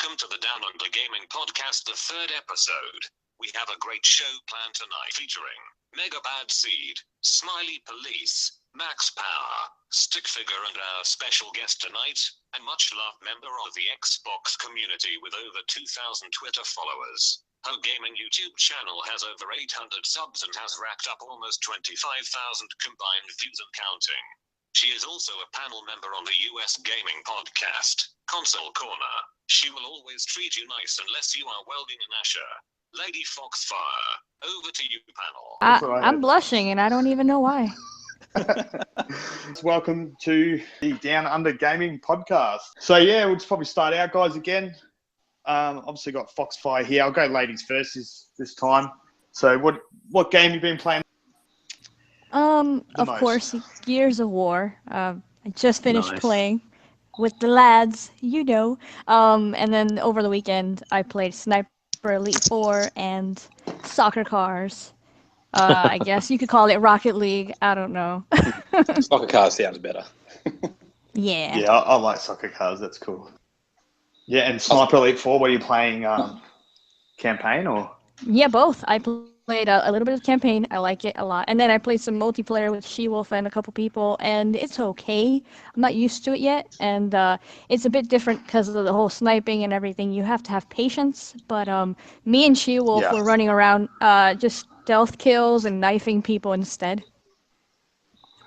Welcome to the Down Under Gaming Podcast, the third episode. We have a great show planned tonight featuring Mega Bad Seed, Smiley Police, Max Power, Stickfigure, and our special guest tonight, a much-loved member of the Xbox community with over 2,000 Twitter followers. Her gaming YouTube channel has over 800 subs and has racked up almost 25,000 combined views and counting. She is also a panel member on the US gaming podcast, Console Corner. She will always treat you nice unless you are welding an Asher. Lady Foxfire, over to you, panel. I'm blushing, and I don't even know why. Welcome to the Down Under Gaming Podcast. So yeah, we'll just probably start out, guys, again. Obviously got Foxfire here. I'll go ladies first this time. So what game have you been playing? Of course, Gears of War. I just finished playing with the lads, you know. And then over the weekend, I played Sniper Elite 4 and Soccer Cars. I guess you could call it Rocket League. I don't know. Soccer Cars sounds better. Yeah. Yeah, I like Soccer Cars. That's cool. Yeah, and Sniper Elite 4, were you playing campaign or? Yeah, both. I played a little bit of campaign. I like it a lot. And then I played some multiplayer with She-Wolf and a couple people, and it's okay. I'm not used to it yet, and it's a bit different because of the whole sniping and everything. You have to have patience, but me and She-Wolf were running around just stealth kills and knifing people instead.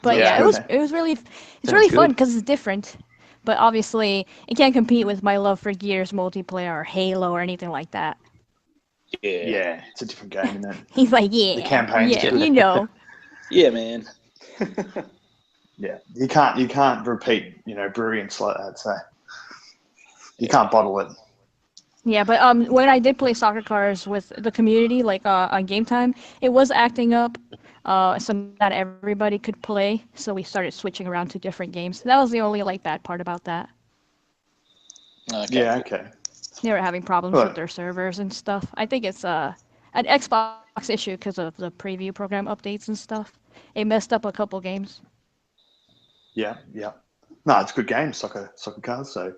But yeah, it's really fun because it's different. But obviously, it can't compete with my love for Gears multiplayer or Halo or anything like that. Yeah, it's a different game, isn't it? He's like, yeah, the campaign's yeah, you know. Yeah, man. Yeah, you can't repeat, brilliance like that. So you can't bottle it. Yeah, but when I did play Soccer Cars with the community, like on Game Time, it was acting up. So not everybody could play, so we started switching around to different games. That was the only bad part about that. Okay. Yeah, okay. They were having problems with their servers and stuff. I think it's an Xbox issue because of the preview program updates and stuff. It messed up a couple games. Yeah. No, it's a good game, Soccer Cars. So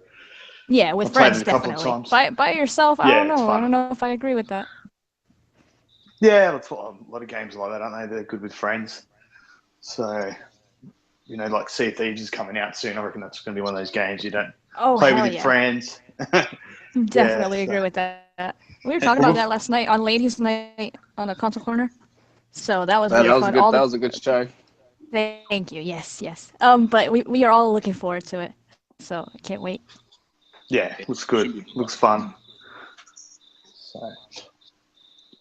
yeah, with friends definitely. By yourself, I don't know. I don't know if I agree with that. Yeah, that's what a lot of games are like that, aren't they? They're good with friends. So, like Sea of Thieves is coming out soon. I reckon that's going to be one of those games you don't play with your friends. Definitely agree with that. We were talking about that last night on Ladies' Night on a Console Corner. So that was really fun. That was a good show. Thank you. Yes. But we are all looking forward to it. So I can't wait. Yeah, looks good. Looks fun. So.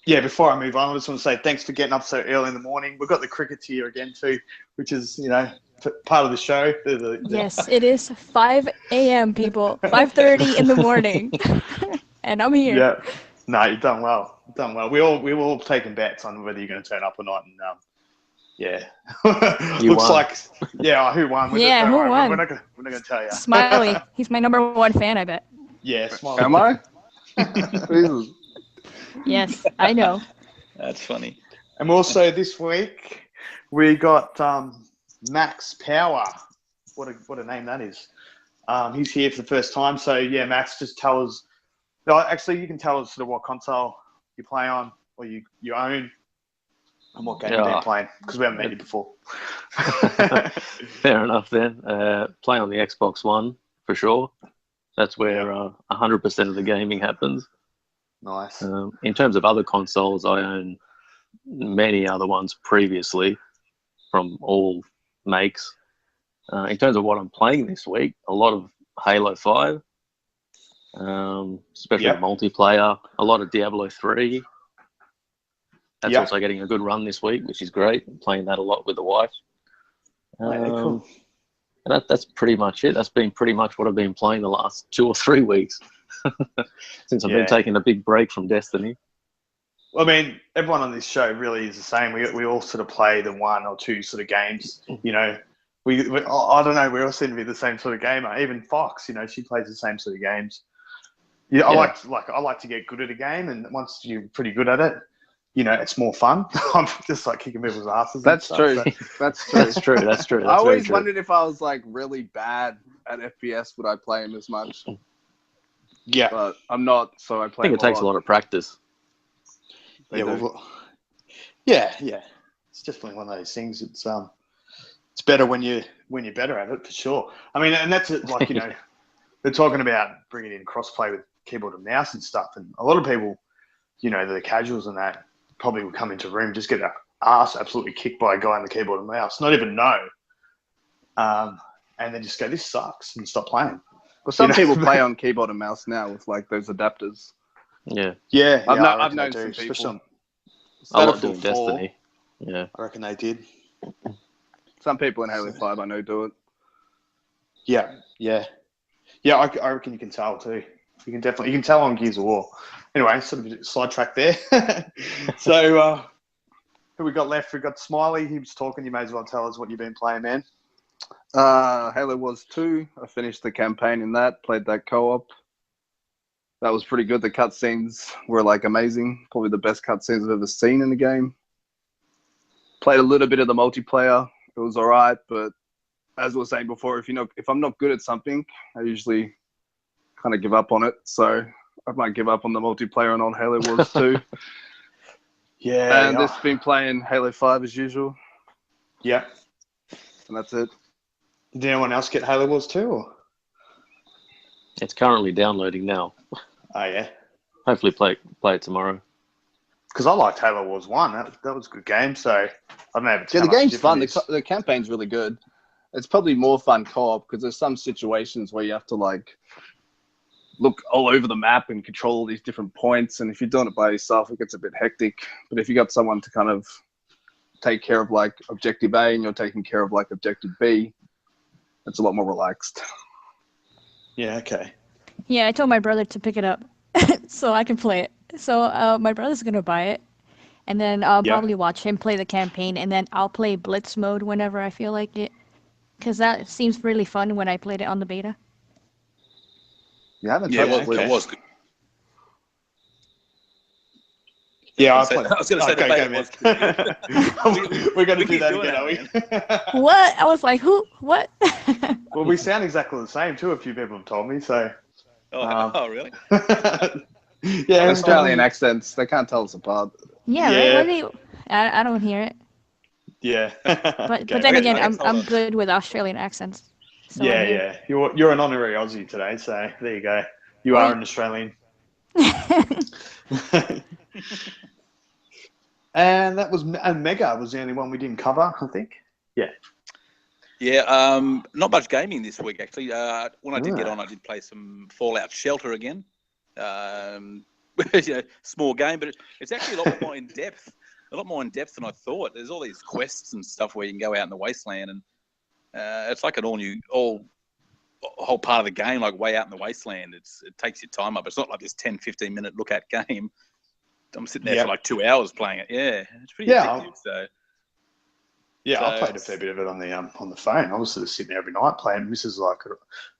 Yeah, before I move on, I just want to say thanks for getting up so early in the morning. We've got the crickets here again too, which is, part of the show. Yes, it is 5 a.m., people. 5:30 in the morning. And I'm here. Yeah. No, you've done well. We were all taking bets on whether you're going to turn up or not. And looks won. like, who won? Who won? We're not going to tell you. Smiley. He's my number one fan, I bet. Yeah, Smiley. Am I? Yes, I know. That's funny. And also this week we got Max Power. What a name that is. He's here for the first time. So yeah, Max, just tell us. Actually, you can tell us sort of what console you play on or you own and what game you've been playing because we haven't met you before. Fair enough then. Play on the Xbox One for sure. That's where 100% of the gaming happens. Nice. In terms of other consoles, I own many other ones previously from all makes. In terms of what I'm playing this week, a lot of Halo 5, especially multiplayer, a lot of Diablo 3. That's also getting a good run this week, which is great. I'm playing that a lot with the wife. Cool. And that's pretty much it. That's been pretty much what I've been playing the last 2 or 3 weeks. Since I've been taking a big break from Destiny. Well, I mean, everyone on this show really is the same. We all sort of play the 1 or 2 sort of games. We I don't know. We all seem to be the same sort of gamer. Even Fox, she plays the same sort of games. Yeah, I like to get good at a game, and once you're pretty good at it, it's more fun. I'm just like kicking people's asses. That's true. That's true. I always wondered if I was like really bad at FPS, would I play him as much? Yeah. but I'm not, so I I play think it takes a lot of practice. They Yeah, do. well, yeah. It's definitely one of those things. It's better when you're better at it for sure. I mean, and that's it, like, you know, they're talking about bringing in crossplay with keyboard and mouse and stuff, and a lot of people, you know, the casuals and that probably would come into a room, just get their ass absolutely kicked by a guy on the keyboard and mouse, not even know, and then just go, this sucks, and stop playing. Well, some You know? people play on keyboard and mouse now with like those adapters. Yeah. Yeah, I've I known reckon they do, some people. especially on- I like Battlefield doing 4, Destiny. Yeah. I reckon they did. Some people in Halo 5 I know do it. Yeah. I reckon you can tell too. You can tell on Gears of War. Anyway, sort of a sidetrack there. So, who we got left? We got Smiley. He was talking. You may as well tell us what you've been playing, man. Halo Wars 2. I finished the campaign in that. Played that co-op. That was pretty good. The cutscenes were like amazing. Probably the best cutscenes I've ever seen in a game. Played a little bit of the multiplayer. It was all right, but as I was saying before, if I'm not good at something, I usually kind of give up on it. So I might give up on the multiplayer and on Halo Wars 2. Yeah. And just been playing Halo 5 as usual, Yeah. and that's it. Did anyone else get Halo Wars 2? Or? It's currently downloading now. Oh, yeah. Hopefully play it tomorrow. Because I liked Halo Wars 1. That was a good game. So I don't know if it's Yeah, how the much game's fun. different it is. The campaign's really good. It's probably more fun co-op because there's some situations where you have to like look all over the map and control all these different points. And if you're doing it by yourself, it gets a bit hectic. But if you got someone to kind of take care of like objective A and you're taking care of like objective B, it's a lot more relaxed. Yeah, okay. Yeah, I told my brother to pick it up so I can play it. So my brother's gonna buy it, and then I'll Yeah. probably watch him play the campaign, and then I'll play Blitz mode whenever I feel like it, because that seems really fun when I played it on the beta. You haven't Yeah, touched well, okay. it was good. Yeah, I I was played. gonna say the Okay, beta go, man. was good. We're going to We do keep that doing again, that, are we? What? I was like, who? What? Well, we sound exactly the same too. A few people have told me so. Oh, really? Yeah, Australian accents, they can't tell us apart. Yeah, Yeah. right? What do you? I don't hear it. Yeah. But then okay, again, okay, hold I'm on. good with Australian accents. So I Yeah, hear yeah. You're an honorary Aussie today, so there you go. You Well, are an Australian. And that was Mega was the only one we didn't cover, I think. Yeah, not much gaming this week actually. When I did get Ah. on, I did play some Fallout Shelter again. Small game, but it's actually a lot more in depth. A lot more in depth than I thought. There's all these quests and stuff where you can go out in the wasteland, and it's like an whole part of the game, like way out in the wasteland. It takes your time up. It's not like this 10, 15-minute look at game. I'm sitting there Yeah. for like 2 hours playing it. Yeah, it's pretty Yeah, addictive. So Yeah, I So played a fair bit of it on the phone. I was sort of sitting there every night playing. Mrs.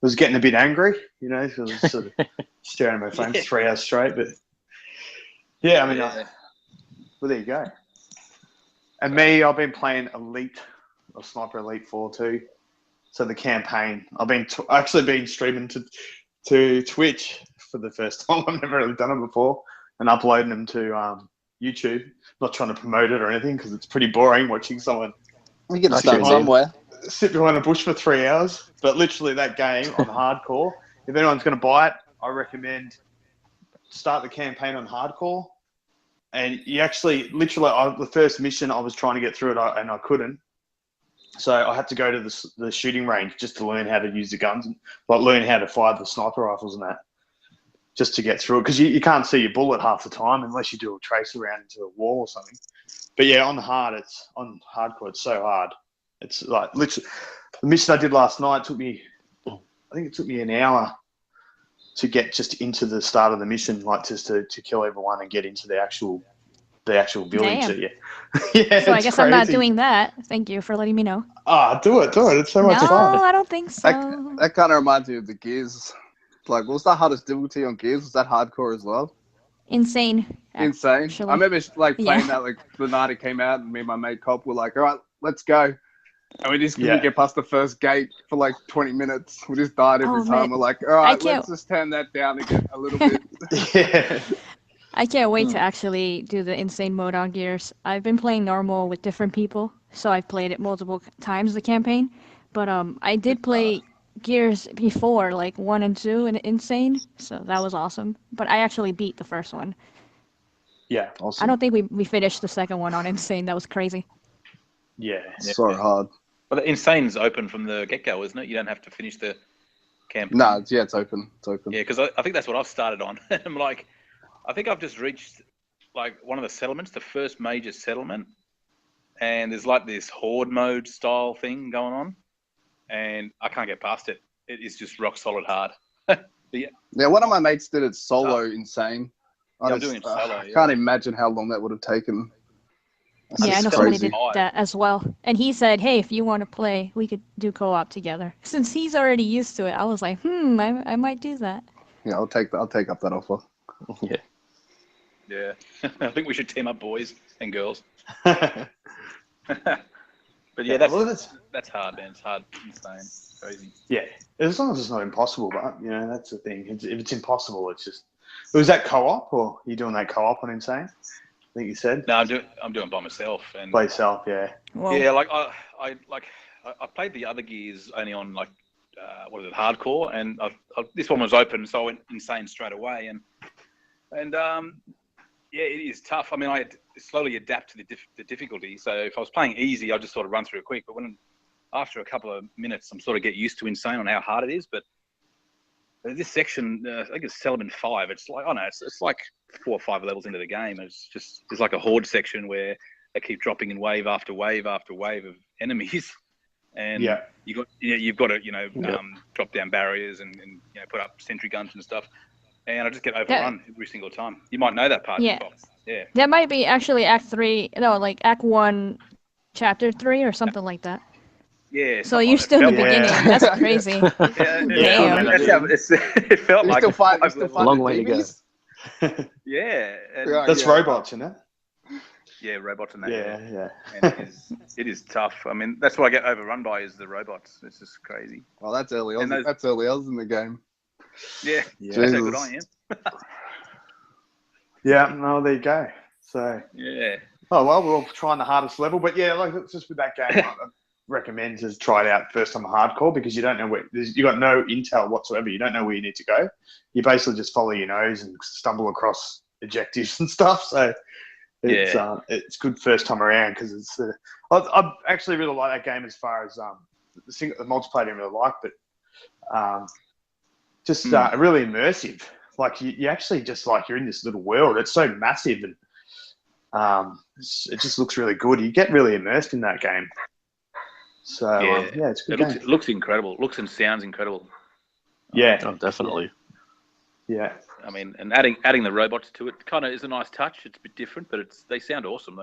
was getting a bit angry, you know, so I was sort of staring at my phone for 3 hours straight. But yeah, I mean, yeah. well, there you go. And me, I've been playing Elite or Sniper Elite 4 too. So the campaign, I've been actually been streaming to Twitch for the first time. I've never really done it before, and uploading them to YouTube. Not trying to promote it or anything because it's pretty boring watching someone We get to Actually, start well, somewhere. sit behind a bush for 3 hours. But literally that game on hardcore, if anyone's going to buy it, I recommend start the campaign on hardcore. And you actually, literally, the first mission I was trying to get through it and I couldn't. So I had to go to the shooting range just to learn how to use the guns, and like learn how to fire the sniper rifles and that, just to get through it. Because you can't see your bullet half the time unless you do a trace around into a wall or something. But yeah, on hardcore, it's so hard. It's like literally, the mission I did last night took me an hour to get just into the start of the mission, like just to kill everyone and get into the actual village. Damn. Yeah, yeah. So I it's guess I'm not crazy. doing that. Thank you for letting me know. Do it. It's so much No, fun. I don't think so. That kind of reminds me of the Gears. Like, what was the hardest difficulty on Gears? Was that hardcore as well? Insane. Insane. Actually. I remember like playing Yeah. that like the night it came out, and me and my mate Cop were like, "All right, let's go." And we just couldn't get past the first gate for like 20 minutes. We just died every Oh, time. man. We're like, all right, can't- let's just turn that down again a little bit. Yeah. I can't wait to actually do the insane mode on Gears. I've been playing normal with different people, so I've played it multiple times, the campaign. But I did play Gears before, like 1 and 2 in insane, so that was awesome. But I actually beat the first one. Yeah. Awesome. I don't think we finished the second one on insane. That was crazy. Yeah. So hard. But Insane's open from the get-go, isn't it? You don't have to finish the campaign. No, it's open. It's open. Yeah, because I think that's what I've started on. I'm like, I think I've just reached like one of the settlements, the first major settlement, and there's like this horde mode style thing going on, and I can't get past it. It is just rock solid hard. Yeah, one of my mates did it solo insane. I'm doing it solo. I can't imagine how long that would have taken. Yeah, I know That's somebody crazy. did that as well. And he said, hey, if you want to play, we could do co-op together. Since he's already used to it, I was like, I might do that. Yeah, I'll take up that offer. Yeah. Yeah, I think we should team up, boys and girls. But yeah, that's hard, man. It's hard, insane, crazy. Yeah, as long as it's not impossible, but that's the thing. If it's impossible, it's just. Was that co-op, or are you doing that co-op on Insane? I think you said. No, I'm doing it by myself, and By yourself, yeah. Whoa. yeah, like I played the other Gears only on like hardcore, and this one was open, so I went Insane straight away, and yeah, it is tough. I mean, I had to slowly adapt to the difficulty. So if I was playing easy, I just sort of run through it quick. But after a couple of minutes, I'm sort of get used to Insane on how hard it is. But this section, I think it's Settlement 5. It's like, it's like 4 or 5 levels into the game. It's like a horde section where they keep dropping in wave after wave after wave of enemies. And you've got to drop down barriers and put up sentry guns and stuff. And I just get overrun every single time. You might know that part. Yeah. Yeah. That might be actually Act 3, no, like Act 1, Chapter 3 or something like that. Yeah. So you're still in the Yeah. beginning. That's crazy. Yeah. Damn. That's how it felt You like. still fight A long way to go. Yeah. And That's robots, isn't it? yeah, robots and that. Yeah. And it is tough. I mean, that's what I get overrun by is the robots. It's just crazy. Well, that's early on. And those- That's early on in the game. Yeah. Yeah. That's how good Jesus. I am. Yeah, no, there you go. So, Yeah. oh well, we're all trying the hardest level, but yeah, like it's just with that game, I recommend to try it out first on hardcore because you don't know you got no intel whatsoever. You don't know where you need to go. You basically just follow your nose and stumble across objectives and stuff. So it's good first time around because it's. I actually really like that game as far as the multiplayer I didn't really like, but just really immersive. Like you actually just like you're in this little world. It's so massive and it just looks really good. You get really immersed in that game. So it's a good game. It looks incredible. Looks and sounds incredible. Yeah, Oh, definitely. yeah, I mean, and adding the robots to it kind of is a nice touch. It's a bit different, but they sound awesome.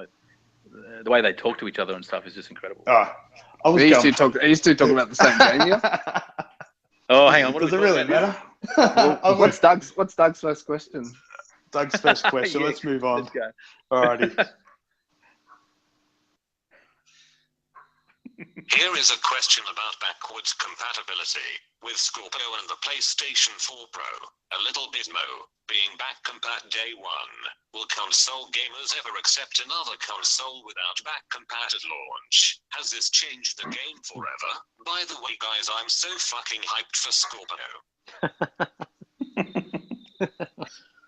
The way they talk to each other and stuff is just incredible. Oh, I was Are you going. two talking about the same game here? Oh, hang on. What Does are it we really talking about matter? now? What's Doug's first question? Doug's first question. Yeah, Let's move on. Let's go. Alrighty. Here is a question about backwards compatibility with Scorpio and the PlayStation 4 Pro. A little bit being back compat day one. Will console gamers ever accept another console without back compat at launch? Has this changed the game forever? By the way, guys, I'm so fucking hyped for Scorpio.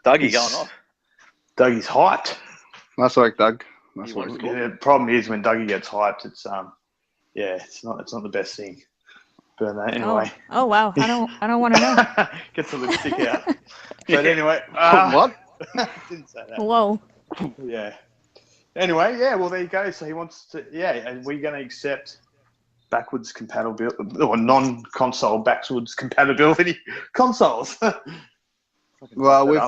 Dougie going off. Dougie's hyped. Nice work, Doug. Nice You work. want Yeah, the problem is when Dougie gets hyped, it's it's not the best thing. But anyway, Oh wow. I don't want to know. gets the lipstick out. But anyway, What? didn't say that. Whoa. Yeah. Anyway, yeah. Well, there you go. So he wants to. Yeah, and we're going to accept backwards compatibility or non-console backwards compatibility consoles. Well, with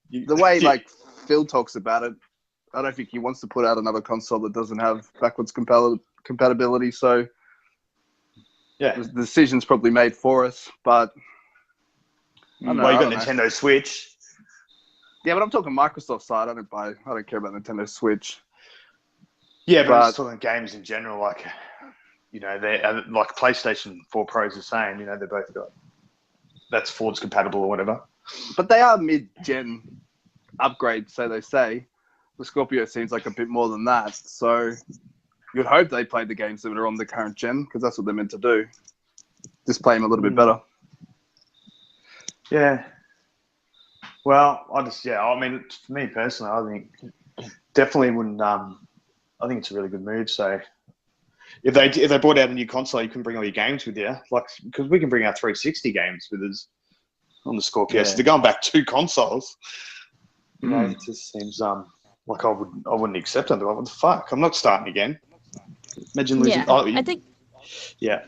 You- the way like Phil talks about it, I don't think he wants to put out another console that doesn't have backwards compatibility. So yeah. the decision's probably made for us. But I don't know, Well, you I got don't know. Nintendo Switch. Yeah, but I'm talking Microsoft side. I don't care about Nintendo Switch. Yeah, but I'm But- just talking games in general. Like, you know, they like PlayStation 4 Pros are saying, you know, they've both got that's forwards compatible or whatever. But they are mid-gen upgrades, so they say. The Scorpio seems like a bit more than that. So you'd hope they played the games that are on the current gen, because that's what they're meant to do. Just play them a little bit better. Yeah. Well, I mean, for me personally, I think definitely wouldn't. I think it's a really good move. So if they brought out a new console, you can bring all your games with you, like because we can bring our 360 games with us on the Scorpio. Yeah. So they're going back 2 consoles. You know, it just seems like I wouldn't accept them. Like, what the fuck? I'm not starting again. Imagine losing. Yeah, I think. Yeah.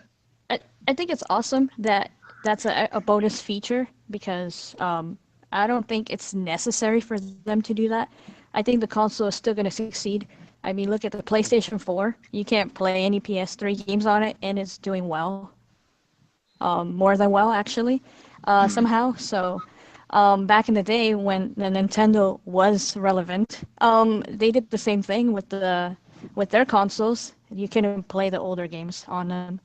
I think it's awesome that that's a bonus feature because I don't think it's necessary for them to do that. I think the console is still going to succeed. I mean, look at the PlayStation 4. You can't play any PS3 games on it, and it's doing well. More than well, actually, somehow. So, back in the day when the Nintendo was relevant, they did the same thing with their consoles. You couldn't play the older games on them.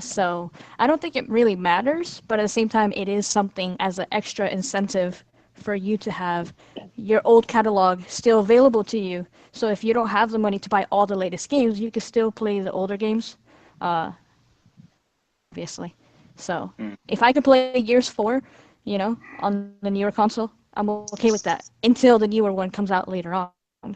So I don't think it really matters, but at the same time, it is something as an extra incentive for you to have your old catalog still available to you. So if you don't have the money to buy all the latest games, you can still play the older games, obviously. So if I could play Gears 4, you know, on the newer console, I'm okay with that until the newer one comes out later on. You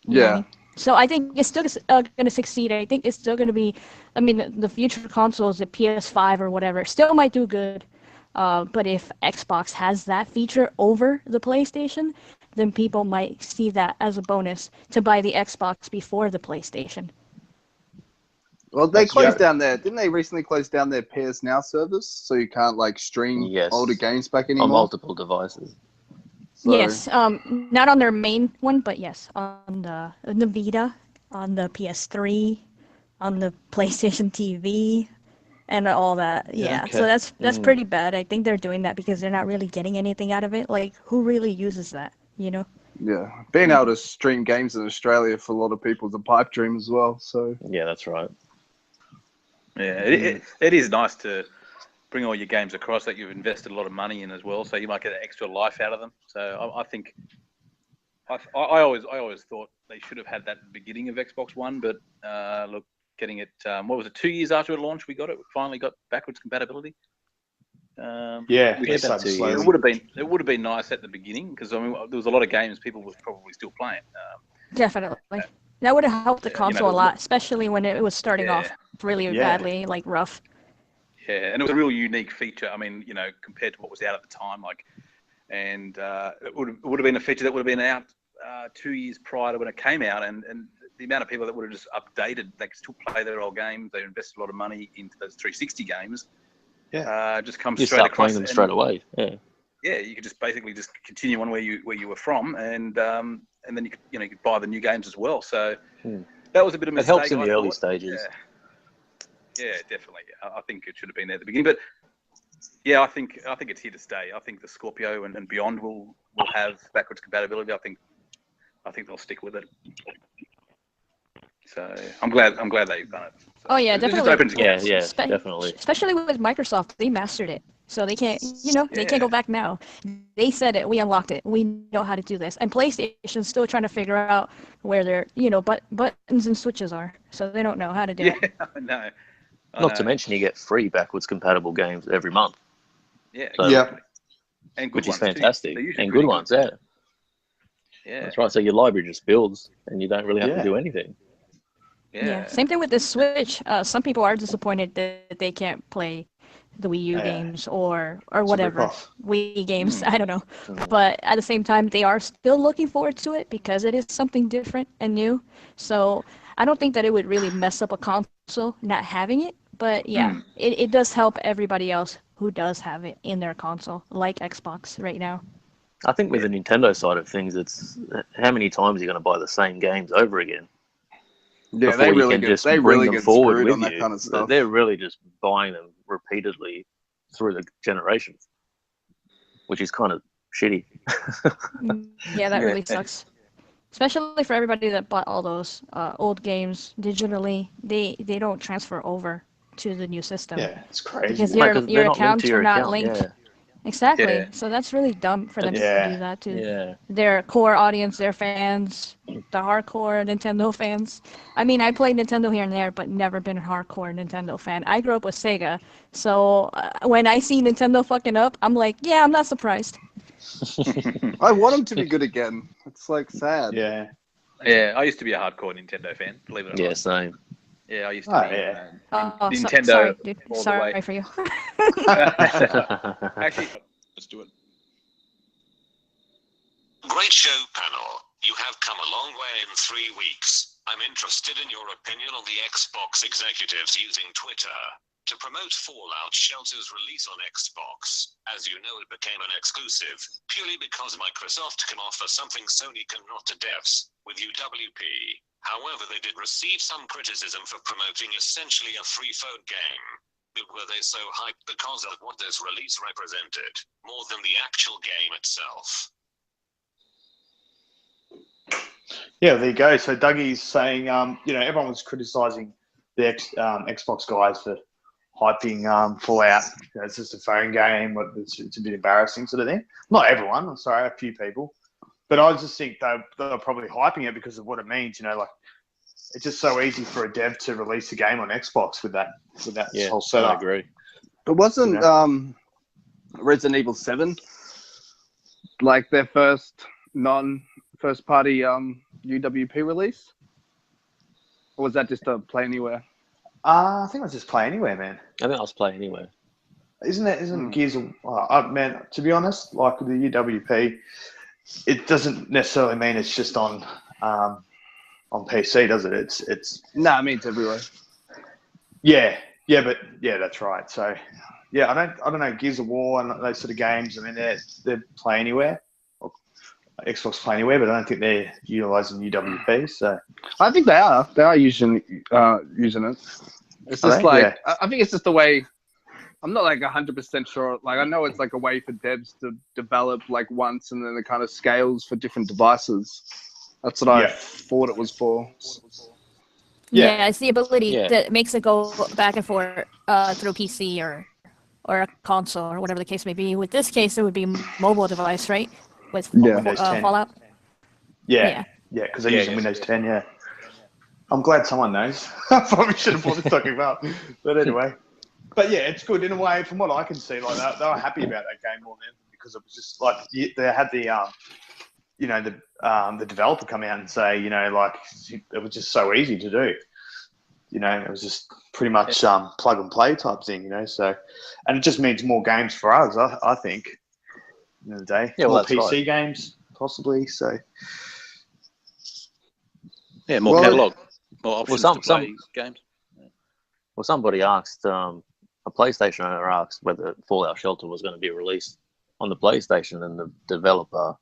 know what I mean? So I think it's still going to succeed. I think it's still going to be, I mean, the future consoles, the PS5 or whatever, still might do good. But if Xbox has that feature over the PlayStation, then people might see that as a bonus to buy the Xbox before the PlayStation. Well, they closed down didn't they recently close down their PS Now service? So you can't like stream older games back anymore? On multiple devices. So, yes, not on their main one, but yes, on the Vita, on the PS3, on the PlayStation TV, and all that. Yeah, okay. so that's pretty bad. I think they're doing that because they're not really getting anything out of it. Like, who really uses that, you know? yeah. Being able to stream games in Australia for a lot of people is a pipe dream as well. So Yeah, that's right. Yeah, it is nice to bring all your games across that you've invested a lot of money in as well, so you might get an extra life out of them. So I think I always thought they should have had that at the beginning of Xbox One, but look, getting it what was it, 2 years after it launched, we finally got backwards compatibility. Yeah, about 2 years. It would have been nice at the beginning because I mean there was a lot of games people were probably still playing. Definitely. That would have helped the console a lot, especially when it was starting off really badly, like rough. Yeah, and it was a real unique feature. I mean, you know, compared to what was out at the time, and it would have been a feature that would have been out 2 years prior to when it came out, and the amount of people that would have just updated, they could still play their old games. They invested a lot of money into those 360 games. Yeah, just come You straight start across playing them straight away. Yeah. Yeah, you could just basically just continue on where you were from, and then you could buy the new games as well. So that was a bit of a mistake. It helps in the early stages. Yeah, definitely. I think it should have been there at the beginning, but yeah, I think it's here to stay. I think the Scorpio and beyond will have backwards compatibility. I think they'll stick with it. So I'm glad they've done it. So Oh yeah, definitely. Definitely. Especially with Microsoft, they mastered it, so they can't, they can't go back now. They said it, we unlocked it, we know how to do this, and PlayStation's still trying to figure out where their, buttons and switches are, so they don't know how to do it. Yeah, I know. Not to mention you get free backwards compatible games every month. Yeah, So, yeah, and good which is ones fantastic, too. and good ones, yeah. Yeah, That's right. So your library just builds, and you don't really have to do anything. Yeah. Same thing with the Switch. Some people are disappointed that they can't play the Wii U games or whatever Wii games. I don't know, but at the same time, they are still looking forward to it because it is something different and new. So I don't think that it would really mess up a console not having it. But yeah, it does help everybody else who does have it in their console, like Xbox right now. I think with the Nintendo side of things, it's how many times you're going to buy the same games over again. Yeah, they really get screwed on that kind of stuff. They're really just buying them repeatedly through the generations, which is kind of shitty. Yeah, that really sucks. especially for everybody that bought all those old games digitally. They don't transfer over to the new system Yeah, it's crazy. because man. Mate, 'cause your they're not linked accounts to your are not account. linked. Yeah. Exactly. Yeah. So that's really dumb for them to Yeah. do that to Yeah. their core audience, their fans, the hardcore Nintendo fans. I mean, I played Nintendo here and there, but never been a hardcore Nintendo fan. I grew up with Sega, so when I see Nintendo fucking up, I'm like, yeah, I'm not surprised. I want them to be good again. It's like sad. Yeah. Yeah, I used to be a hardcore Nintendo fan, believe it or Yeah, not. same. Yeah, I used Oh, to be yeah. Oh, Nintendo sorry, dude. all the Sorry way. for you. Actually, let's do it. Great show, panel. You have come a long way in 3 weeks. I'm interested in your opinion on the Xbox executives using Twitter to promote Fallout Shelter's release on Xbox. As you know, it became an exclusive, purely because Microsoft can offer something Sony cannot to devs with UWP. However, they did receive some criticism for promoting essentially a free phone game. But were they so hyped because of what this release represented, more than the actual game itself? Yeah, there you go. So Dougie's saying, everyone was criticising the Xbox guys for hyping Fallout. It's just a phone game. It's a bit embarrassing sort of thing. Not everyone. I'm sorry, a few people. But I just think they're probably hyping it because of what it means. It's just so easy for a dev to release a game on Xbox with that Yeah, whole I setup. agree. But wasn't Resident Evil 7 like their first non-first party UWP release? Or was that just a Play Anywhere? I think I was just Play Anywhere, man. I think I'll play anyway. Isn't Gears of man? To be honest, like with the UWP, it doesn't necessarily mean it's just on PC, does it? It's Nah, I mean it's everywhere. yeah, but that's right. So yeah, I don't know Gears of War and those sort of games. I mean they're Play Anywhere, or Xbox Play Anywhere, but I don't think they're utilizing UWP. So I think they are. They are using it. It's Are just they? like Yeah. I think it's just the way. I'm not like 100% sure. Like I know it's like a way for devs to develop like once, and then it kind of scales for different devices. That's what I Yeah. thought it was for. Yeah. Yeah, it's the ability Yeah. that makes it go back and forth through PC or a console or whatever the case may be. With this case, it would be mobile device, right? With Yeah. Windows 10. Fallout. yeah, because they're Yeah, using yeah. Windows 10. Yeah, I'm glad someone knows. I probably should have brought this talking about, but anyway. But yeah, it's good in a way. From what I can see, like they were happy about that game more than anything because it was just like they had the developer come out and say, like it was just so easy to do. It was just pretty much plug and play type thing. So, and it just means more games for us. I think. At the end of the day, Yeah, well, more that's PC right. games possibly. So Yeah, more Well, catalog, more options some- to play games. Well, somebody asked, a PlayStation owner asked whether Fallout Shelter was going to be released on the PlayStation, and the developer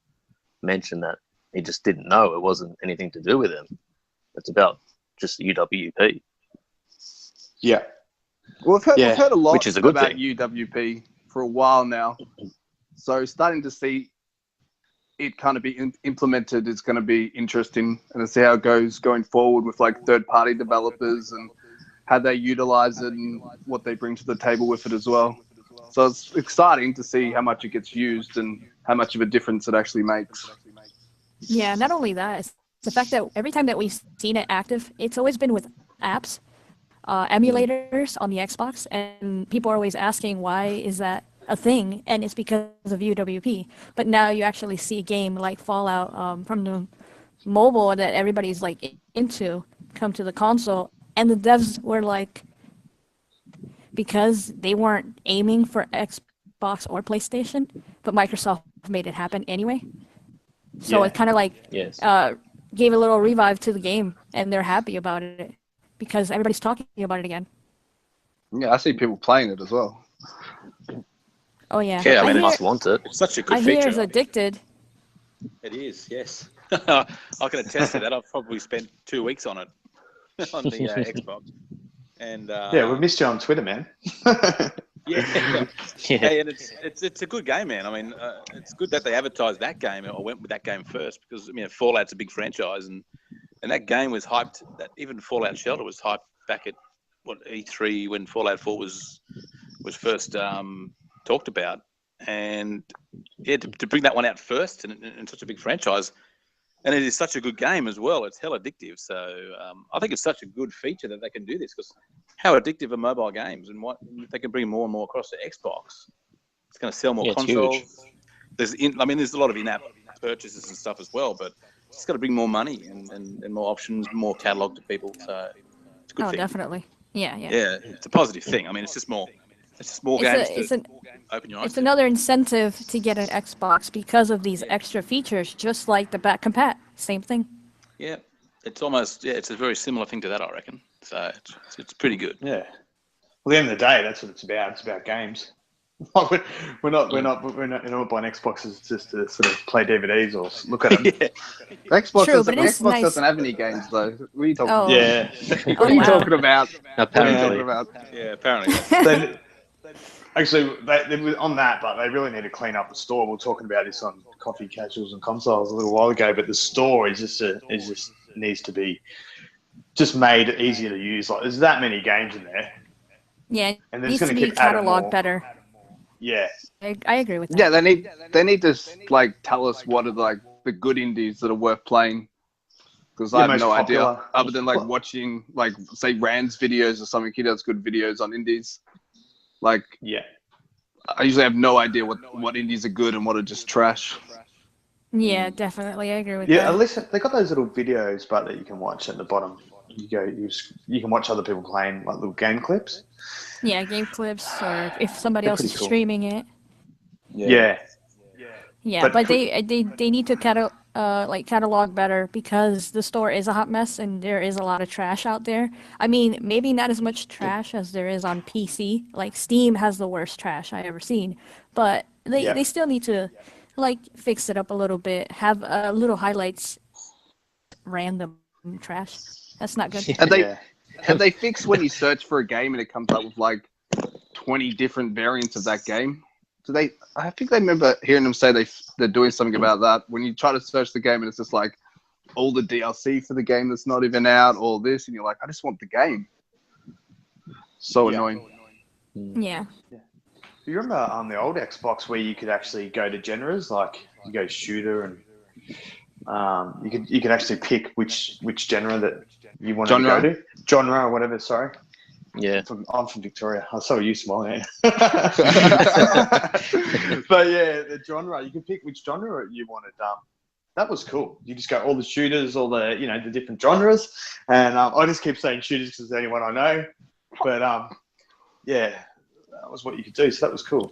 mentioned that he just didn't know. It wasn't anything to do with him. It's about just UWP. yeah, Well, we've heard a lot Which is a good about thing. UWP for a while now. So starting to see it kind of be implemented is going to be interesting, and to see how it goes going forward with like third-party developers and how they utilize it and what they bring to the table with it as well. So it's exciting to see how much it gets used and how much of a difference it actually makes. Yeah, not only that, it's the fact that every time that we've seen it active, it's always been with apps, emulators on the Xbox, and people are always asking why is that a thing, and it's because of UWP. But now you actually see a game like Fallout from the mobile that everybody's like into come to the console, and the devs were like, because they weren't aiming for Xbox or PlayStation, but Microsoft made it happen anyway. So Yeah. it kind of like Yes. gave a little revive to the game, and they're happy about it because everybody's talking about it again. Yeah, I see people playing it as well. Oh yeah, Yeah, I They mean, hear, must want it. It's such a good I hear feature. it's addicted. It is, yes. I can attest to that. I've probably spent 2 weeks on it on the Xbox. And yeah, we missed you on Twitter, man. Yeah. Yeah. Hey, and it's a good game, man. I mean, it's good that they advertised that game or went with that game first because Fallout's a big franchise and that game was hyped. That even Fallout Shelter was hyped back at E3 when Fallout 4 was first talked about, and yeah, to bring that one out first in such a big franchise, and it is such a good game as well. It's hell addictive. So I think it's such a good feature that they can do this because how addictive are mobile games, and what if they can bring more and more across to Xbox. It's going to sell more Yeah, it's consoles. huge. There's a lot of in-app purchases and stuff as well, but it's got to bring more money and more options, more catalog to people. So it's a good thing. Definitely. Yeah. Yeah, it's a positive thing. I mean, it's just more games to open your eyes. It's another incentive to get an Xbox because of these extra features, just like the back compat. Same thing. Yeah, it's a very similar thing to that, I reckon. So it's pretty good. Yeah. Well, at the end of the day, that's what it's about. It's about games. We're not buying Xboxes just to sort of play DVDs or look at them. Yeah. Xbox True, but doesn't, it's Xbox nice. doesn't have any games though. What are you talking Oh. about? Yeah. What are you wow. talking about? What are you Apparently. talking about? Yeah, apparently. Actually, they were on that, but they really need to clean up the store. We were talking about this on Coffee Casuals and Consoles a little while ago, but the store is just needs to be just made easier to use. Like, there's that many games in there. Yeah, it And they're needs just to gonna be keep adding cataloged more. better. Yeah. I agree with that. Yeah, they need to like tell us what are like the good indies that are worth playing. Because I have most no idea popular. other than like watching like say Rand's videos or something. He does good videos on indies. Like Yeah. I usually have no idea what indies are good and what are just trash. Yeah, definitely. I agree with Yeah, that. listen, they got those little videos, but that you can watch at the bottom. You can watch other people playing like little game clips. Yeah, game clips, or if somebody They're else is pretty cool. streaming it. Yeah. Yeah, But but they need to catalog better because the store is a hot mess and there is a lot of trash out there. I mean, maybe not as much trash as there is on PC. Like Steam has the worst trash I ever seen, but they still need to like fix it up a little bit. Have little highlights, random trash. That's not good. Have they fixed when you search for a game and it comes up with like 20 different variants of that game? I think they remember hearing them say they're doing something about that. When you try to search the game and it's just like all the DLC for the game that's not even out, all this, and you're like, I just want the game. So annoying. Yeah. You remember on the old Xbox where you could actually go to genres, like you go shooter, and you could actually pick which genre that you wanted to go to, genre or whatever. Sorry. Yeah. I'm from Victoria. I'm so used to mine. But yeah, the genre, you can pick which genre you wanted. That was cool. You just go all the shooters, all the the different genres, and I just keep saying shooters because it's the only one I know. But yeah, that was what you could do. So that was cool.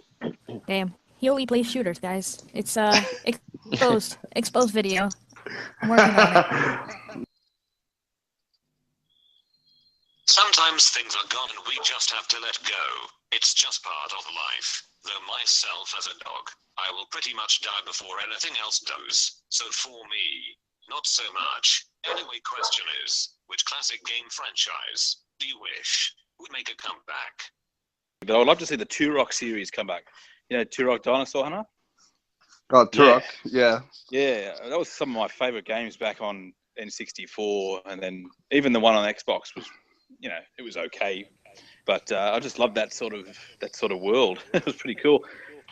Damn. He only plays shooters, guys. It's exposed video. I'm working on it. Sometimes things are gone and we just have to let go. It's just part of life. Though myself as a dog, I will pretty much die before anything else does. So for me, not so much. Anyway, question is, which classic game franchise do you wish would make a comeback? But I would love to see the Turok series come back. You know, Turok Dinosaur Hunter? Oh, Turok, yeah. Yeah, that was some of my favorite games back on N64, and then even the one on Xbox was, it was okay. But I just loved that sort of world. It was pretty cool.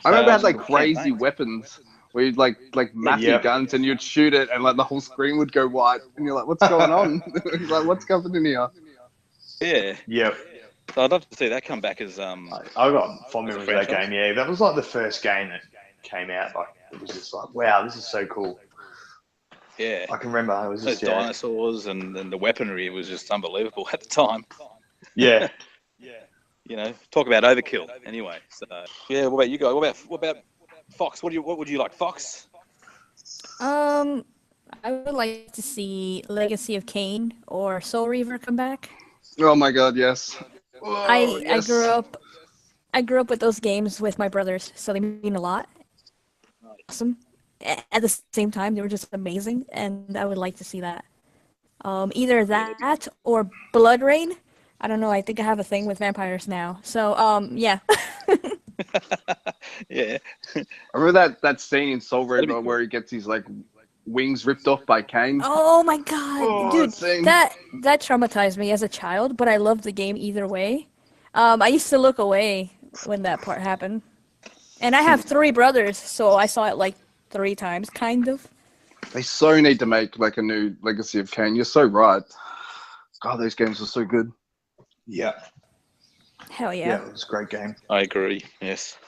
I remember it had like crazy weapons where you'd like massive guns and you'd shoot it and like the whole screen would go white and you're like, what's going on? Like, what's happening here? Yeah. Yep. So I'd love to see that come back as I got fond memories of that game. Yeah, that was like the first game that came out. Like it was just like, wow, this is so cool. Yeah. I can remember it was those just dinosaurs and the weaponry was just unbelievable at the time. Yeah. Talk about overkill. Anyway, so yeah. What about you guys? What about Fox? What would you like, Fox? I would like to see Legacy of Kain or Soul Reaver come back. Oh my god, yes. I grew up with those games with my brothers, so they mean a lot. Awesome. At the same time, they were just amazing, and I would like to see that. Either that or Blood Rain. I don't know. I think I have a thing with vampires now. So, yeah. Yeah. I remember that scene in Soul That'd be River cool. where he gets his like wings ripped off by Kane. Oh my god, Oh, dude, that scene. that traumatized me as a child, but I loved the game either way. I used to look away when that part happened, and I have 3 brothers, so I saw it like 3 times, kind of. They so need to make like a new Legacy of Kane. You're so right. God, those games are so good. Yeah. Hell Yeah, yeah. it was a great game. I agree. Yes.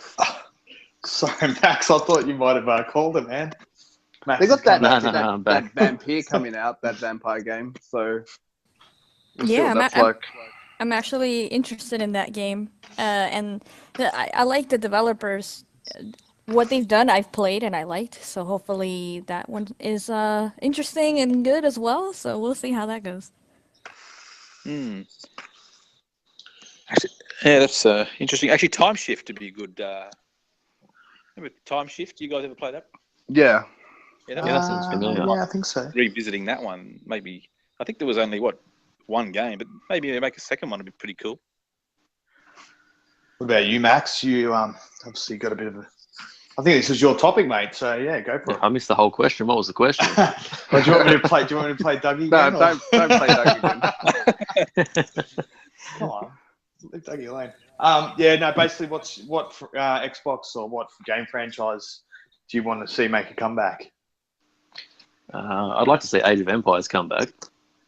Sorry, Max. I thought you might have called it, man. Max They got has come that, back. No, I'm that back. vampire coming out, that vampire game. So we'll see Yeah, what that's like. I'm actually interested in that game, and I like the developers. What they've done, I've played and I liked. So hopefully that one is interesting and good as well. So we'll see how that goes. Hmm. Actually, yeah, that's interesting. Actually, Time Shift would be good. Remember Time Shift? You guys ever play that? Yeah. Yeah, Yeah, that sounds familiar. Yeah, I think so. Revisiting that one, maybe. I think there was only one game, but maybe they make a second one. Would be pretty cool. What about you, Max? You obviously got a bit of a. I think this is your topic, mate. So yeah, go for I missed the whole question. What was the question? it. Well, do you want me to play? Do you want me to play Dougie No, again? or- don't play that again. Come on, leave Dougie alone. Yeah, no. Basically, what Xbox or what game franchise do you want to see make a comeback? I'd like to see Age of Empires come back,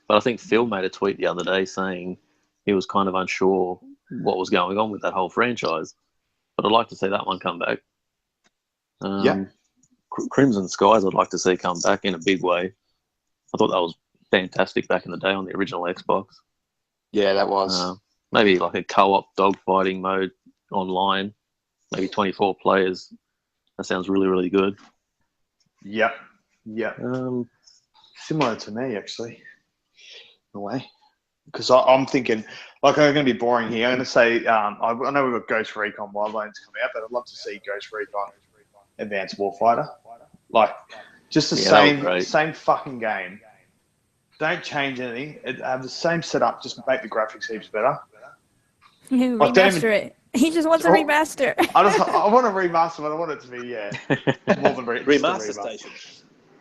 but I think Phil made a tweet the other day saying he was kind of unsure what was going on with that whole franchise. But I'd like to see that one come back. Yeah. Crimson Skies I'd like to see come back in a big way. I thought that was fantastic back in the day on the original Xbox. Yeah, that was. Maybe like a co-op dogfighting mode online, maybe 24 players. That sounds really, really good. Yep. Similar to me, actually, in a way. Because I'm thinking, like, I'm going to be boring here. I'm going to say, I know we've got Ghost Recon Wildlands coming out, but I'd love to see Ghost Recon Advanced Warfighter. Like, just the Yeah, that was great. same fucking game. Don't change anything. Have the same setup, just make the graphics heaps better. Remaster it. He just wants a Oh. remaster. I want to remaster, but I want it to be, more than Remaster Station.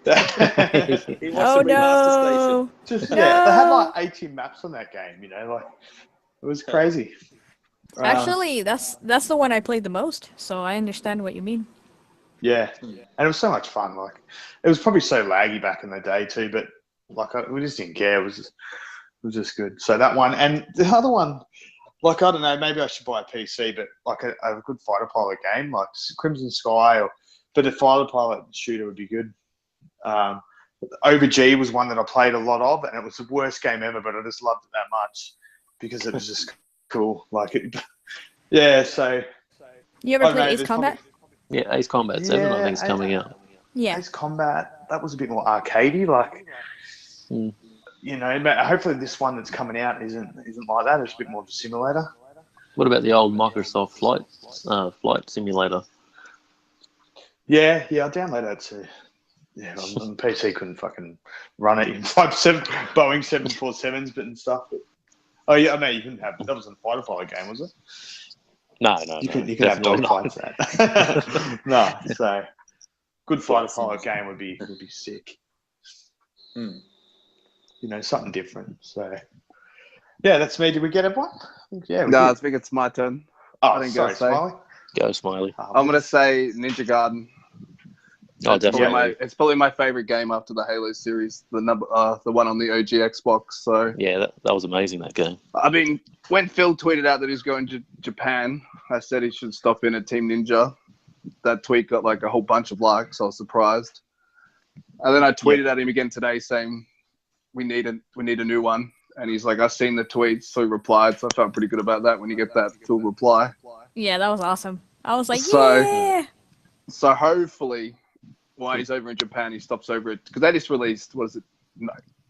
station. He wants Oh a remaster no. Just No. they had like 18 maps on that game. Like it was crazy. Actually, that's the one I played the most, so I understand what you mean. Yeah, and it was so much fun. Like it was probably so laggy back in the day too, but like we just didn't care. It was just good. So that one and the other one, like I don't know, maybe I should buy a PC, but like a good fighter pilot game, like Crimson Sky, but a fighter pilot shooter would be good. Over G was one that I played a lot of, and it was the worst game ever, but I just loved it that much because it was just cool. Like it, yeah. So You ever I don't played know, Ace there's Combat? Yeah, Ace Combat 7 I think is coming out. Yeah. Ace Combat, that was a bit more arcadey, like hopefully this one that's coming out isn't like that. It's a bit more of a simulator. What about the old Microsoft flight simulator? Yeah, I downloaded that too. Yeah, on PC couldn't fucking run it. You can type Boeing 747s and stuff. But, oh yeah, no, you couldn't have. That wasn't a fighter pilot game, was it? No, You could have definitely not. dogfights. That. No, so good fighter pilot game would be sick. Something different. So yeah, that's me. Did we get everyone? Yeah. No, I did. think it's my turn. Oh, didn't sorry, go say. Smiley. Go Smiley. I'm gonna say Ninja Garden. Oh, It's probably definitely. it's probably my favorite game after the Halo series. The one on the OG Xbox. So Yeah, that was amazing, that game. I mean, when Phil tweeted out that he's going to Japan, I said he should stop in at Team Ninja. That tweet got like a whole bunch of likes. I was surprised. And then I tweeted at him again today saying we need a new one. And he's like, I've seen the tweets, so he replied. So I felt pretty good about that when you get that full reply. Yeah, that was awesome. I was like, So- yeah. So hopefully, while he's over in Japan, he stops over it because they just released, what is it,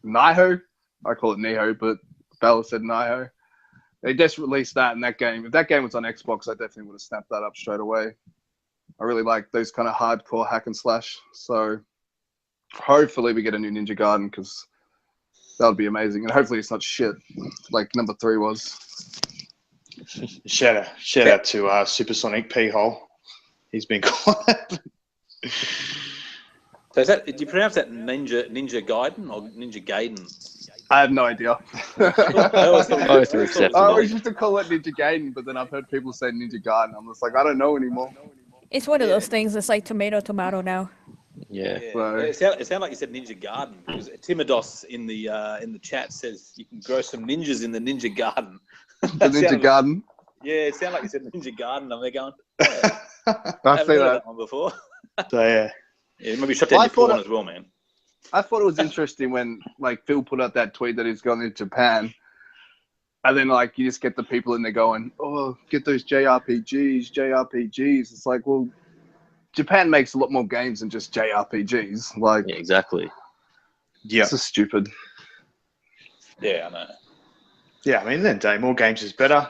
Naiho? I call it Niho, but Bella said Naiho. They just released that in that game. If that game was on Xbox, I definitely would have snapped that up straight away. I really like those kind of hardcore hack and slash. So hopefully we get a new Ninja Garden because that would be amazing. And hopefully it's not shit like number 3 was. Shout out to Supersonic P Hole. He's been quiet. So is that? Do you pronounce that Ninja Gaiden or Ninja Gaiden? I have no idea. Both are I acceptable. always used to call it Ninja Gaiden, but then I've heard people say Ninja Garden. I'm just like, I don't know anymore. It's one of those things that's like tomato now. Yeah. So- It sounded like you said Ninja Garden because Timodos in the chat says you can grow some ninjas in the Ninja Garden. The Ninja Garden. Yeah, it sounded like you said Ninja Garden. I'm there going, I haven't see heard of that. that one before. So yeah. Yeah, maybe shut down I your thought porn it- as well, man. I thought it was interesting when like Phil put out that tweet that he's gone to Japan, and then like you just get the people in there going, "Oh, get those JRPGs." It's like, well, Japan makes a lot more games than just JRPGs. Like, Yeah, exactly. Yeah. it's just stupid. Yeah, I know. Yeah, I mean, then day more games is better.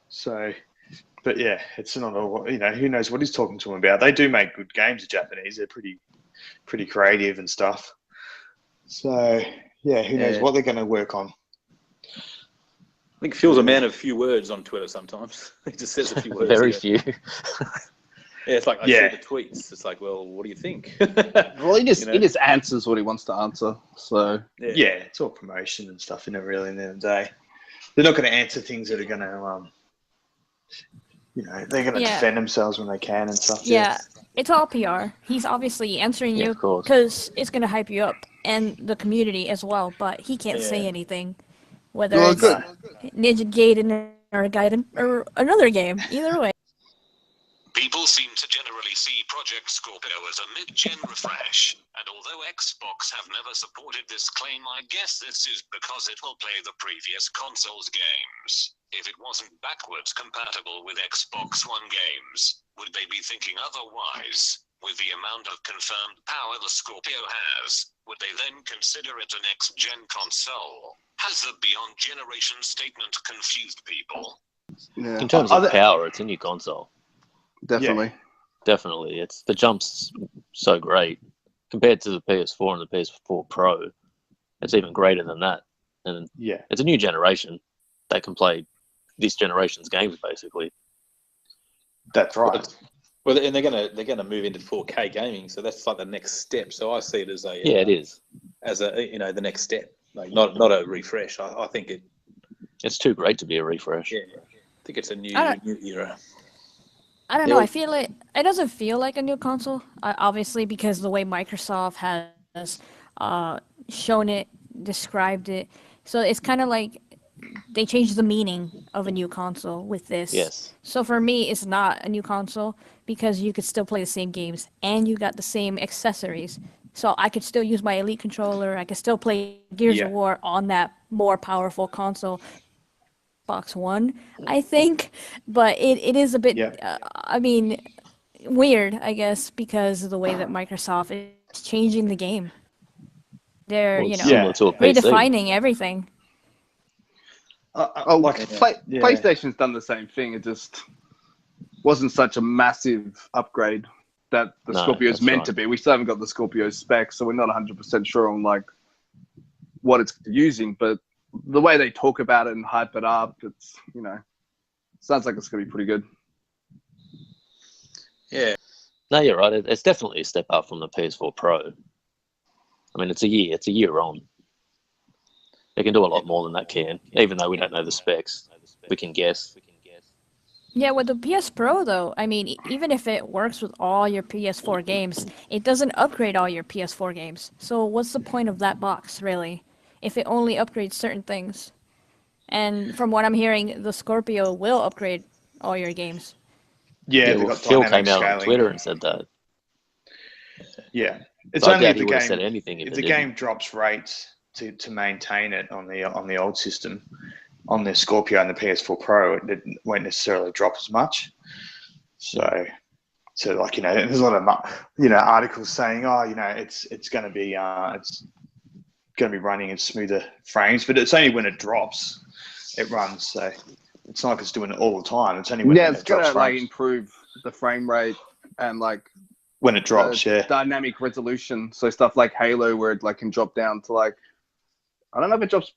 So, but yeah, it's not all. Who knows what he's talking to him about? They do make good games, the Japanese. They're pretty creative and stuff. So yeah, who knows what they're going to work on? I think Phil's a man of few words on Twitter sometimes. He just says a few words. Very yeah. few. Yeah, it's like I see the tweets. It's like, well, what do you think? Well, he just You know? he just answers what he wants to answer. So Yeah, it's all promotion and stuff, really. In the end of the day, they're not going to answer things that are going to, they're going to Yeah. defend themselves when they can and stuff. Yeah, it's all PR. He's obviously answering Yeah, you of course. because it's going to hype you up and the community as well, but he can't say anything. Whether Well, it's good. Ninja Gaiden or Gaiden or another game, either way. People seem to generally see Project Scorpio as a mid-gen refresh, and although Xbox have never supported this claim, I guess this is because it will play the previous console's games. If it wasn't backwards compatible with Xbox One games, would they be thinking otherwise? With the amount of confirmed power the Scorpio has, would they then consider it a next-gen console? Has the beyond generation statement confused people? yeah, In terms of power, it's a new console. definitely. Definitely. It's the jump's so great. Compared to the PS4 and the PS4 Pro, it's even greater than that. And Yeah, it's a new generation. They can play this generation's games basically. that's right. Well, and they're gonna move into 4K gaming, so that's like the next step. So I see it as Yeah, it is. as a the next step, like not a refresh. I think It's too great to be a refresh. I think it's a new era. I don't Yeah, know. well- I feel it doesn't feel like a new console, obviously, because the way Microsoft has shown it, described it. So it's kind of like they changed the meaning of a new console with this. Yes. So for me, it's not a new console because you could still play the same games and you got the same accessories. So I could still use my Elite controller. I could still play Gears Yeah. of War on that more powerful console. Xbox One, I think, but it is a bit, Yeah. weird, I guess, because of the way that Microsoft is changing the game. They're, Well, it's Yeah. similar to a PC. redefining everything. PlayStation's done the same thing. It just wasn't such a massive upgrade that the No, Scorpio's that's meant right. to be. We still haven't got the Scorpio specs, so we're not 100% sure on like what it's using. But the way they talk about it and hype it up, it's sounds like it's gonna be pretty good. Yeah, No, you're right. It's definitely a step up from the PS4 Pro. I mean, it's a year on. It can do a lot more than that can, even though we don't know the specs. We can guess. Yeah, with the PS Pro, though, I mean, even if it works with all your PS4 games, it doesn't upgrade all your PS4 games. So what's the point of that box, really, if it only upgrades certain things? And from what I'm hearing, the Scorpio will upgrade all your games. Yeah, they've well, got Phil dynamic came out on scaling. Twitter and said that. Yeah, it's But I only doubt if he the would have said game anything if if it the didn't. game drops rates to maintain it on the old system. On the Scorpio and the PS4 Pro, it won't necessarily drop as much. So like there's a lot of articles saying, it's going to be running in smoother frames, but it's only when it drops, it runs. So it's not like it's doing it all the time. It's only when It's it drops gonna like frames. improve the frame rate and like When it drops, yeah. dynamic resolution. So stuff like Halo, where it like can drop down to like, I don't know if it drops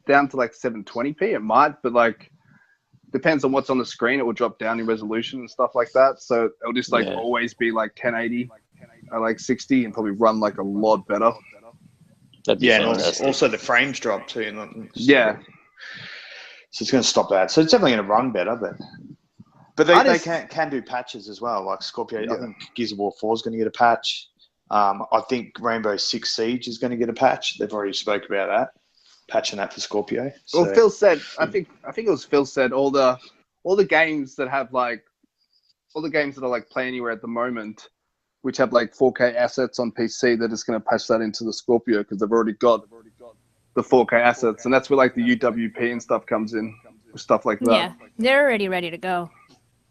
down to like 720p. It might, but like depends on what's on the screen. It will drop down in resolution and stuff like that. So it'll just like always be like 1080 at like 60 and probably run like a lot better. That'd be And fantastic. also the frames drop too. Yeah. So it's going to stop that. So it's definitely going to run better, but they can do patches as well. Like Scorpio, I think Gears of War 4 is going to get a patch. I think Rainbow Six Siege is going to get a patch. They've already spoke about that, patching that for Scorpio. So. Well, Phil said, I think it was Phil said all the games that have like all the games that are like Play Anywhere at the moment, which have like 4K assets on PC, they're just going to patch that into the Scorpio because they've already got the 4K assets, and that's where like the UWP and stuff comes in, stuff like that. Yeah, they're already ready to go.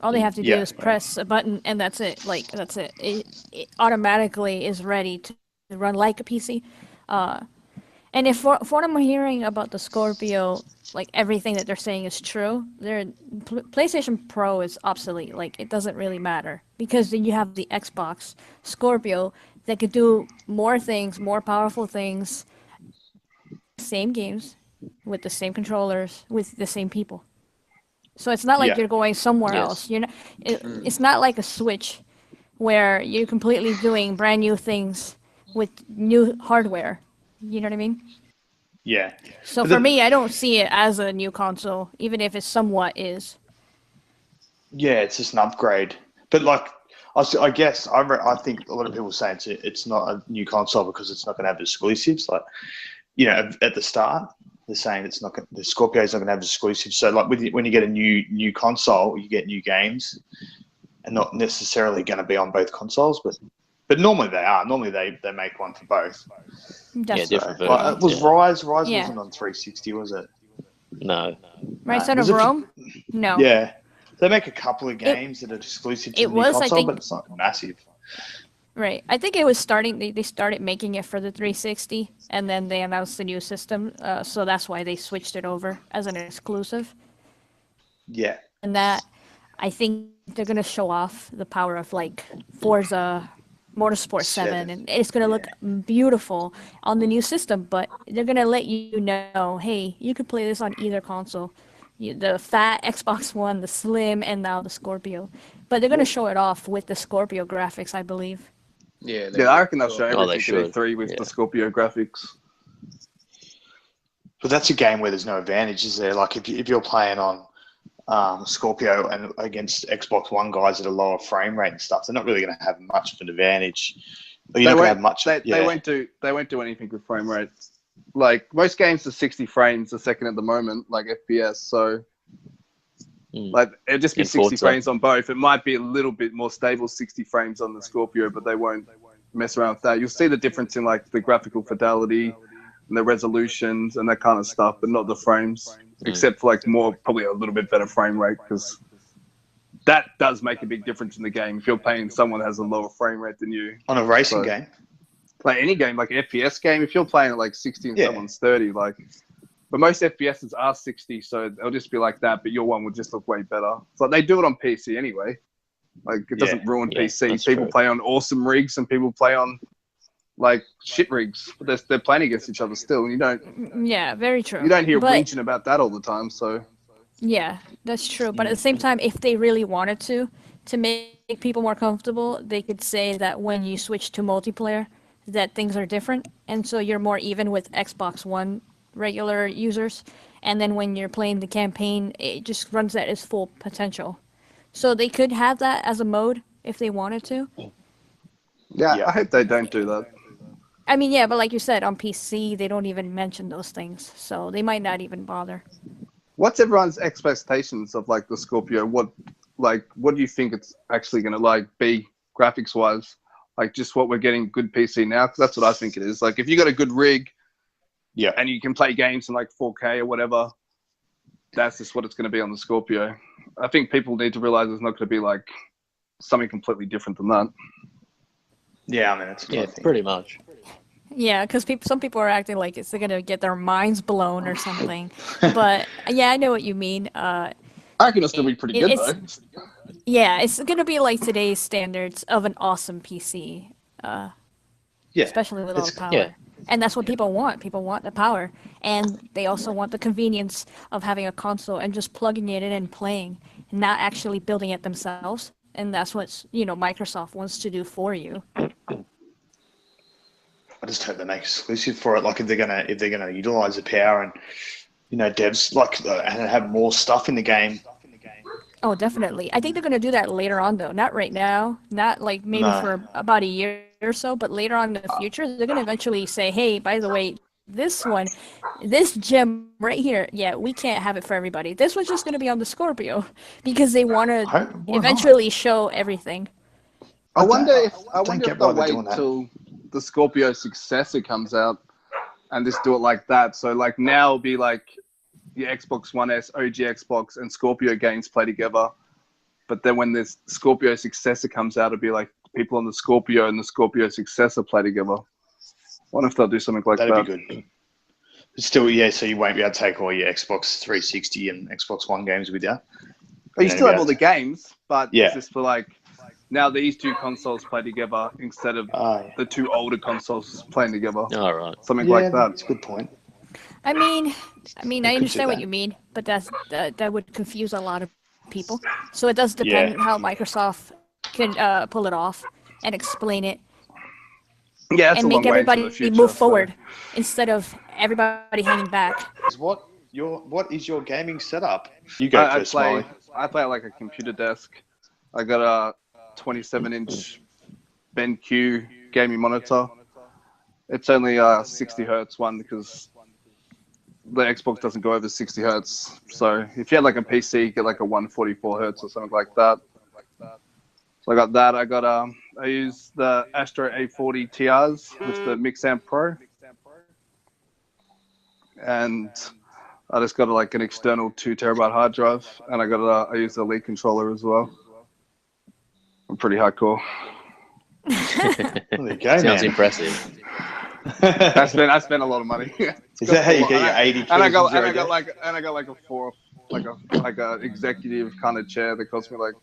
All they have to do is press a button, and that's it. Like, that's it. It automatically is ready to run like a PC. And if for what I'm hearing about the Scorpio, like everything that they're saying is true, PlayStation Pro is obsolete. Like, it doesn't really matter because then you have the Xbox Scorpio that could do more things, more powerful things, same games, with the same controllers, with the same people. So it's not like you're going somewhere else. You're not. It's not like a Switch, where you're completely doing brand new things with new hardware. You know what I mean? Yeah. So for me, I don't see it as a new console, even if it somewhat is. Yeah, it's just an upgrade. But like, I guess I think a lot of people say it's not a new console because it's not going to have exclusives. Like, you know, at the start, they're saying it's not the Scorpio's not going to have exclusives. So like when you get a new console, you get new games, and not necessarily going to be on both consoles, but normally they are. Normally they make one for both. That's different Was versions. Rise Yeah. wasn't on 360, was it? No. Right, Son Was of it- Rome? No. Yeah. They make a couple of games that are exclusive to it the new was, I console, think- but it's not massive. Right. I think it was starting. They started making it for the 360, and then they announced the new system. So that's why they switched it over as an exclusive. Yeah. And that, I think they're gonna show off the power of like Forza Motorsport 7, and it's gonna look beautiful on the new system. But they're gonna let you know, hey, you could play this on either console. The fat Xbox One, the Slim, and now the Scorpio. But they're gonna show it off with the Scorpio graphics, I believe. Yeah, I reckon they'll show Oh, they everything in should. E3 with the Scorpio graphics. But that's a game where there's no advantage, is there? Like if you're playing on Scorpio and against Xbox One guys at a lower frame rate and stuff, they're not really going to have much of an advantage. You're not going to have much. They won't do anything with frame rate. Like most games are 60 frames a second at the moment, like FPS. So like it'll just be In 60 Forza. frames on both. It might be a little bit more stable, 60 frames on the Scorpio, but they won't mess around with that. You'll see the difference in like the graphical fidelity and the resolutions and that kind of stuff, but not the frames, except for like probably a little bit better frame rate, because that does make a big difference in the game. If you're playing someone that has a lower frame rate than you, on a racing So- game. like any game, like an FPS game, if you're playing at like 60 and Yeah. someone's 30, like, but most FPSs are 60, so it'll just be like that, but your one would just look way better. So they do it on PC anyway. Like it doesn't ruin Yeah, PC. that's People true. play on awesome rigs and people play on like shit rigs, but they're playing against each other still. And you Yeah, very true. don't hear But- whinging about that all the time. So Yeah, that's true. But at the same time, if they really wanted to make people more comfortable, they could say that when you switch to multiplayer, that things are different, and so you're more even with Xbox One regular users. And then when you're playing the campaign, it just runs at its full potential. So they could have that as a mode if they wanted to. yeah, I hope they don't do that. I mean, yeah, but like you said, on PC, they don't even mention those things, so they might not even bother. What's everyone's expectations of like the Scorpio? What do you think it's actually going to like be graphics wise? Like just what we're getting good PC now? Because that's what I think it is. Like if you got a good rig, Yeah. and you can play games in like 4K or whatever, that's just what it's going to be on the Scorpio. I think people need to realize it's not going to be like something completely different than that. Yeah, I mean, that's what Yeah, I think. pretty much. Yeah, because some people are acting like they're gonna get their minds blown or something. But yeah, I know what you mean. I reckon it'll still be pretty good It's- though. Yeah, it's gonna be like today's standards of an awesome PC. Yeah, especially with all the it's- power. yeah. And that's what people want. People want the power, and they also want the convenience of having a console and just plugging it in and playing, and not actually building it themselves. And that's what Microsoft wants to do for you. I just hope they make exclusive for it. Like if they're gonna utilize the power and devs and have more stuff in the game. Oh, definitely. I think they're going to do that later on, though. Not right now. Not like maybe No. for about a year or so, but later on in the future, they're going to eventually say, hey, by the way, this gem right here, yeah, we can't have it for everybody. This one's just going to be on the Scorpio because they want to Why not? eventually show everything. I wonder if get they'll why they're wait doing that. till the Scorpio successor comes out and just do it like that. So like now it'll be like your Xbox One S, OG Xbox, and Scorpio games play together. But then when this Scorpio successor comes out, it'll be like people on the Scorpio and the Scorpio successor play together. I wonder if they'll do something like That'd that. be good. Still, yeah. So you won't be able to take all your Xbox 360 and Xbox One games with you. Oh, you still have all the games, but Yeah. it's just for like now these two consoles play together instead of the two older consoles playing together. All right. Something like that. That's a good point. I mean, could I do understand what that. you mean, but that would confuse a lot of people. So it does depend how Microsoft can pull it off and explain it Yeah, that's and a make long way into everybody the future, move so- forward instead of everybody hanging back. What is your gaming setup? You go I first, play Smiley. like a computer desk. I got a 27-inch BenQ gaming monitor. It's only a 60 hertz one because the Xbox doesn't go over 60 hertz. So if you had like a PC, you get like a 144 hertz or something like that. So I got that. I use the Astro A40 TRs with the Mixamp Pro. And I just got like an external 2 terabyte hard drive, and I use the Elite controller as well. I'm pretty hardcore. There you go, Sounds man. impressive. I spent a lot of money. Is that how you get your 80 And I kills got in zero like death? a executive kind of chair that cost me like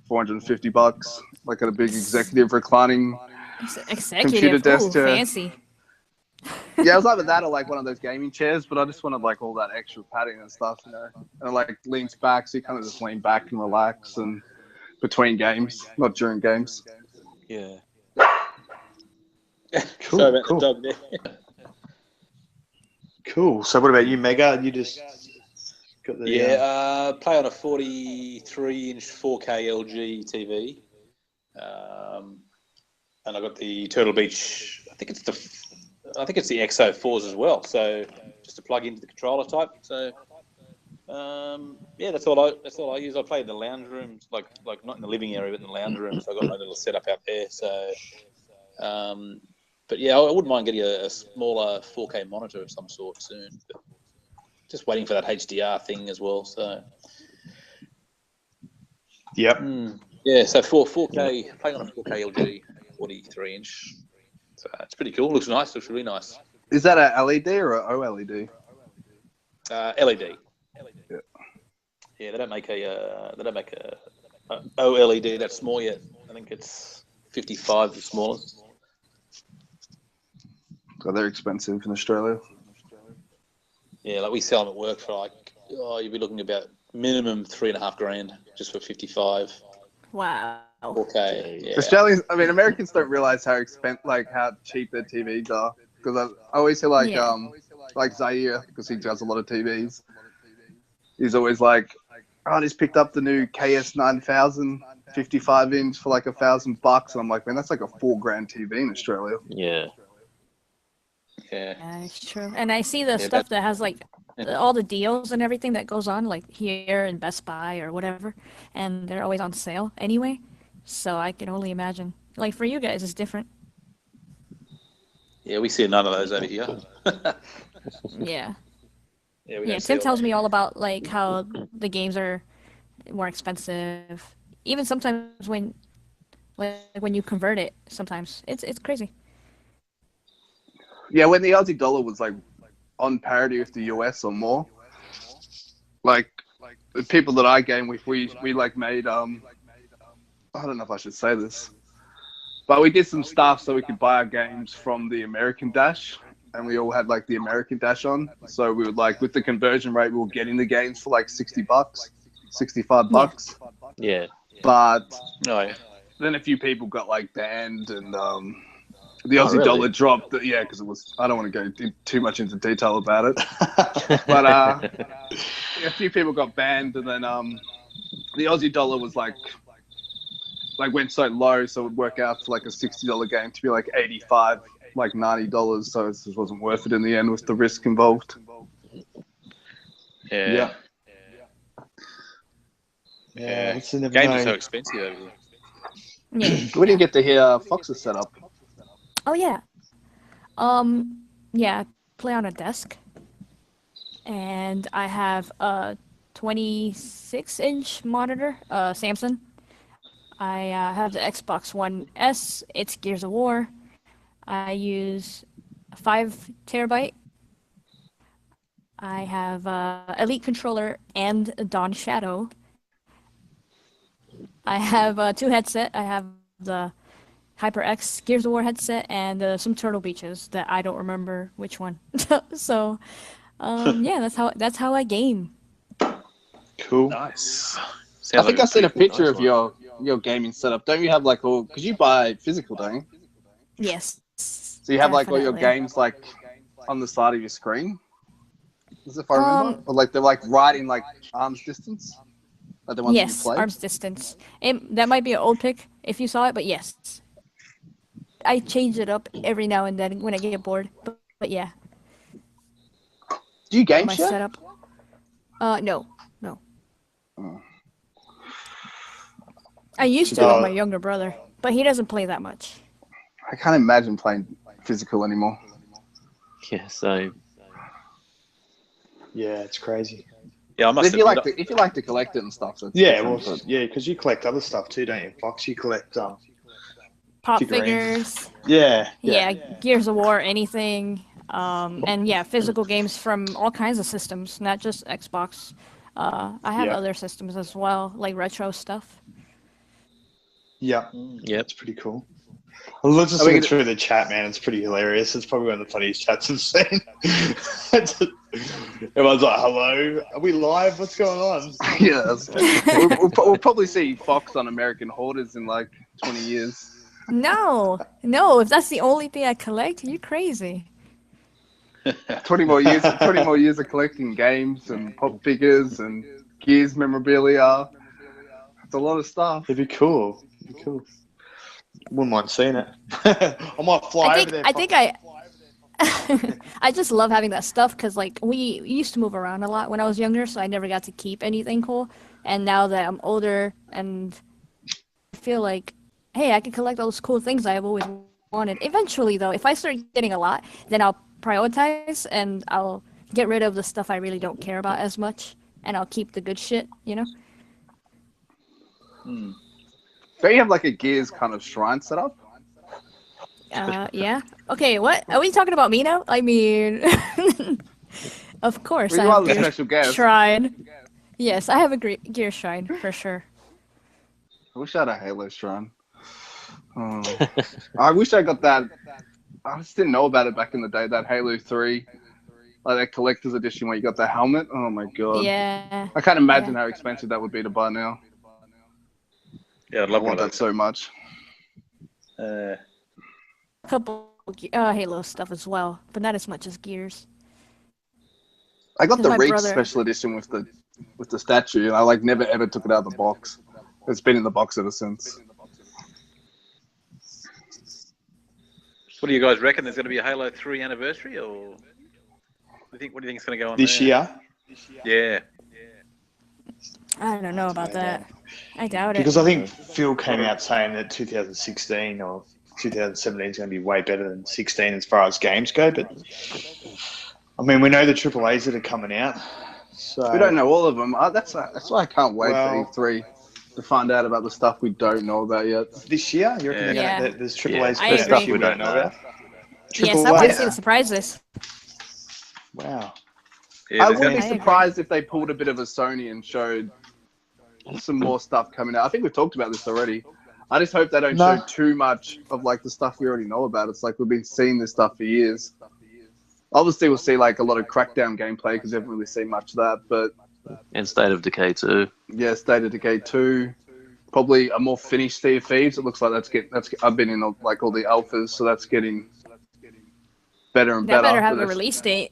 $450, like a big executive reclining. Executive, Computer desk ooh, chair. fancy. Yeah, it was either that or like one of those gaming chairs, but I just wanted like all that extra padding and stuff, And it like leans back, so you kind of just lean back and relax and between games, not during games. Yeah. Cool, Sorry about cool. the dog there. Cool. So what about you, Mega? You just got the Play on a 43-inch 4K LG TV, and I got the Turtle Beach. I think it's the XO4s as well. So just to plug into the controller type. So that's all I use. I play in the lounge room, like not in the living area, but in the lounge room. So I got my little setup out there. So. But yeah, I wouldn't mind getting a smaller 4K monitor of some sort soon. But just waiting for that HDR thing as well. So Yep. yeah, so 4K, playing on a 4K LG 43-inch. So it's pretty cool. Looks nice. Looks really nice. Is that a LED or a OLED? LED. Yeah. Yeah, they don't make a OLED that's small yet. I think it's 55 the smallest. So they're expensive in Australia. Yeah, like we sell them at work for you'd be looking about minimum $3,500 just for 55. Wow. 4K. Yeah. Australians, Americans don't realize how how cheap their TVs are. Because I always hear like Zaire, because he does a lot of TVs. He's always like, "Oh, I just picked up the new KS9000 55-inch for like $1,000," and I'm like, man, that's like a $4,000 TV in Australia. Yeah. Yeah. Yeah, it's true. And I see the stuff that has like all the deals and everything that goes on, like here in Best Buy or whatever, and they're always on sale anyway. So I can only imagine. Like for you guys, it's different. Yeah, we see none of those over here. Yeah. Yeah, we Yeah, don't see Tim all tells that. me all about like how the games are more expensive. Even sometimes when you convert it, sometimes it's crazy. Yeah, when the Aussie dollar was like on parity with the US or more, like the people that I game with, we like made I don't know if I should say this, But we did some stuff so we could buy our games from the American Dash, and we all had like the American Dash on. So we would like with the conversion rate, we were getting the games for like $60, $65. Yeah. But No, yeah. then a few people got like banned, and the Oh, Aussie really? dollar dropped. Yeah, because it was. I don't want to go too much into detail about it, but a few people got banned, and then the Aussie dollar was like went so low, so it would work out for like a $60 game to be like 85, like $90. So it just wasn't worth it in the end with the risk involved. Yeah. Yeah, it's never Games are know. so expensive over here. Yeah. We didn't get to hear Fox's setup. Oh yeah. Yeah, I play on a desk. And I have a 26-inch monitor, Samsung. I have the Xbox One S. It's Gears of War. I use a 5 terabyte. I have Elite controller and a Dawn Shadow. I have 2 headset. I have the HyperX Gears of War headset and some Turtle Beaches that I don't remember which one. So, yeah, that's how I game. Cool. Nice. I think I seen a picture of nice your gaming setup. Don't you have like all? Because you buy physical, don't you? Yes. So you have like all your Definitely. games like on the side of your screen. As if I remember, or like they're like right in like arm's distance. Like the ones that you Yes, play. arm's distance. That might be an old pic if you saw it, but yes. I change it up every now and then when I get bored. But yeah, Do you game my share? setup. No. Oh. I used to No. with my younger brother, but he doesn't play that much. I can't imagine playing physical anymore. Yeah, so Yeah, it's crazy. Yeah, I But must if you admit, like to, collect it and stuff, that's Yeah, well, different, yeah, because you collect other stuff too, don't you, Fox? You collect Pop Figurines. figures. Yeah. Yeah, Gears of War, anything. And yeah, physical games from all kinds of systems, not just Xbox. I have Yeah. other systems as well, like retro stuff. Yeah. yep. That's pretty cool. Well, let's just Are we look gonna- through the chat, man. It's pretty hilarious. It's probably one of the funniest chats I've seen. Everyone's like, hello? Are we live? What's going on? yeah, we'll probably see Fox on American Hoarders in like 20 years. No, if that's the only thing I collect, you're crazy. 20 more years. 20 more years of collecting games and pop figures and Gears memorabilia. It's a lot of stuff. It'd be cool. It'd be cool. Wouldn't mind seeing it. I might fly over there. I think I just love having that stuff because like we used to move around a lot when I was younger, so I never got to keep anything cool. And now that I'm older and I feel like, hey, I can collect all those cool things I've always wanted. Eventually, though, if I start getting a lot, then I'll prioritize and I'll get rid of the stuff I really don't care about as much, and I'll keep the good shit, you know? Don't you have like a Gears kind of shrine set up? Yeah. Okay, what? Are we talking about me now? I mean, of course, We I are have the Gear special guest. Shrine. Yes, I have a Gear Shrine, for sure. I wish I had a Halo shrine. Oh. I wish I got that. I just didn't know about it back in the day. That Halo 3, like that collector's edition where you got the helmet. Oh my god. Yeah. I can't imagine how expensive that would be to buy now. yeah, I'd I love one want of that so much. those. A couple Halo stuff as well, but not as much as Gears. I got the My Reach brother- special edition with the statue, and I like never ever took it out of the box. It's been in the box ever since. What do you guys reckon? There's going to be a Halo 3 anniversary, or what do you think is going to go on This there? year? Yeah. I don't know about that. I doubt it. Because I think Phil came out saying that 2016 or 2017 is going to be way better than 16 as far as games go. But I mean, we know the AAAs that are coming out. So We don't know all of them. That's why I can't wait Well- for E3 to find out about the stuff we don't know about yet. this year, you reckon Yeah. there's AAAs Yeah. I coming out agree. this year we don't know about? Yes, Triple I want A? to see the surprises. Wow. Yeah, I there's wouldn't gonna be I agree. surprised if they pulled a bit of a Sony and showed some more stuff coming out. I think we've talked about this already. I just hope they don't No. show too much of like the stuff we already know about. It's like we've been seeing this stuff for years. Obviously, we'll see like a lot of Crackdown gameplay because we haven't really seen much of that. But And State of Decay 2. yeah, State of Decay 2, probably a more finished Sea of Thieves. It looks like I've been in like all the alphas, so that's getting better and That better. better have but a release date.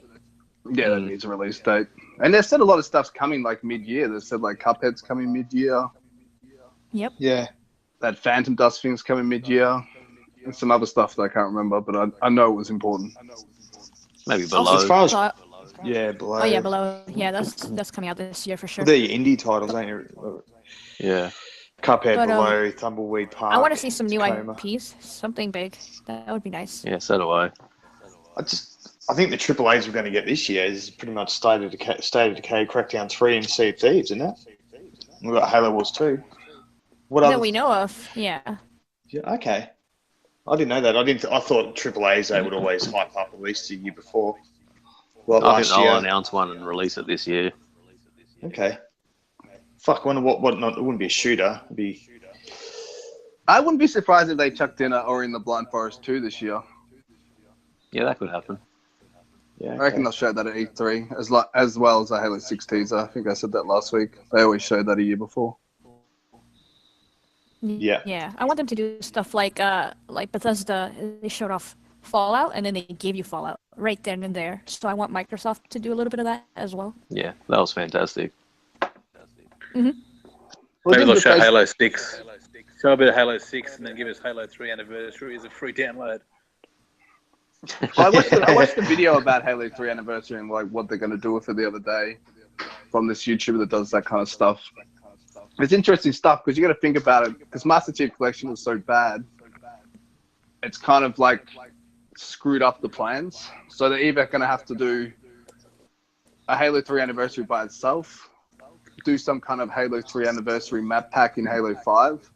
Yeah, that needs a release date. And they've said a lot of stuff's coming like mid-year. They've said like Cuphead's coming mid-year. Yep. Yeah. That Phantom Dust thing's coming mid-year. And some other stuff that I can't remember, but I know it was important. Maybe Also, Below. As far as So- yeah, below. oh yeah, Below. Yeah, that's coming out this year for sure. They're your indie titles, ain't you? Yeah. Cuphead, But, Below, Tumbleweed Park. I want to see some new Tacoma. IPs, something big. That would be nice. Yeah, so do I. I think the triple A's we're going to get this year is pretty much State of Decay, Crackdown 3, and Sea of Thieves, isn't it? We've got Halo Wars 2. What That other? we know of. Yeah. Yeah, okay. I didn't know that. I thought triple A's they would always hype up at least a year before. Well, I think last they'll year. announce one and release it this year. Okay. Fuck. Wonder what? Not. It wouldn't be a shooter. It'd be. I wouldn't be surprised if they chucked in or in the Blind Forest 2 this year. Yeah, that could happen. Yeah. I reckon they'll show that at E3 as well as a Halo 6 teaser. I think I said that last week. They always showed that a year before. Yeah. Yeah. I want them to do stuff like Bethesda. They showed off Fallout and then they gave you Fallout right then and there. So I want Microsoft to do a little bit of that as well. Yeah, that was fantastic. Maybe Well, they'll didn't show Bethesda- Halo 6. Show a bit of Halo 6 and then give us Halo 3 Anniversary as a free download. I watched the video about Halo 3 Anniversary and like what they're going to do with it the other day from this YouTuber that does that kind of stuff. It's interesting stuff because you got to think about it because Master Chief Collection was so bad. It's kind of like screwed up the plans. So they're either going to have to do a Halo 3 Anniversary by itself, do some kind of Halo 3 Anniversary map pack in Halo 5,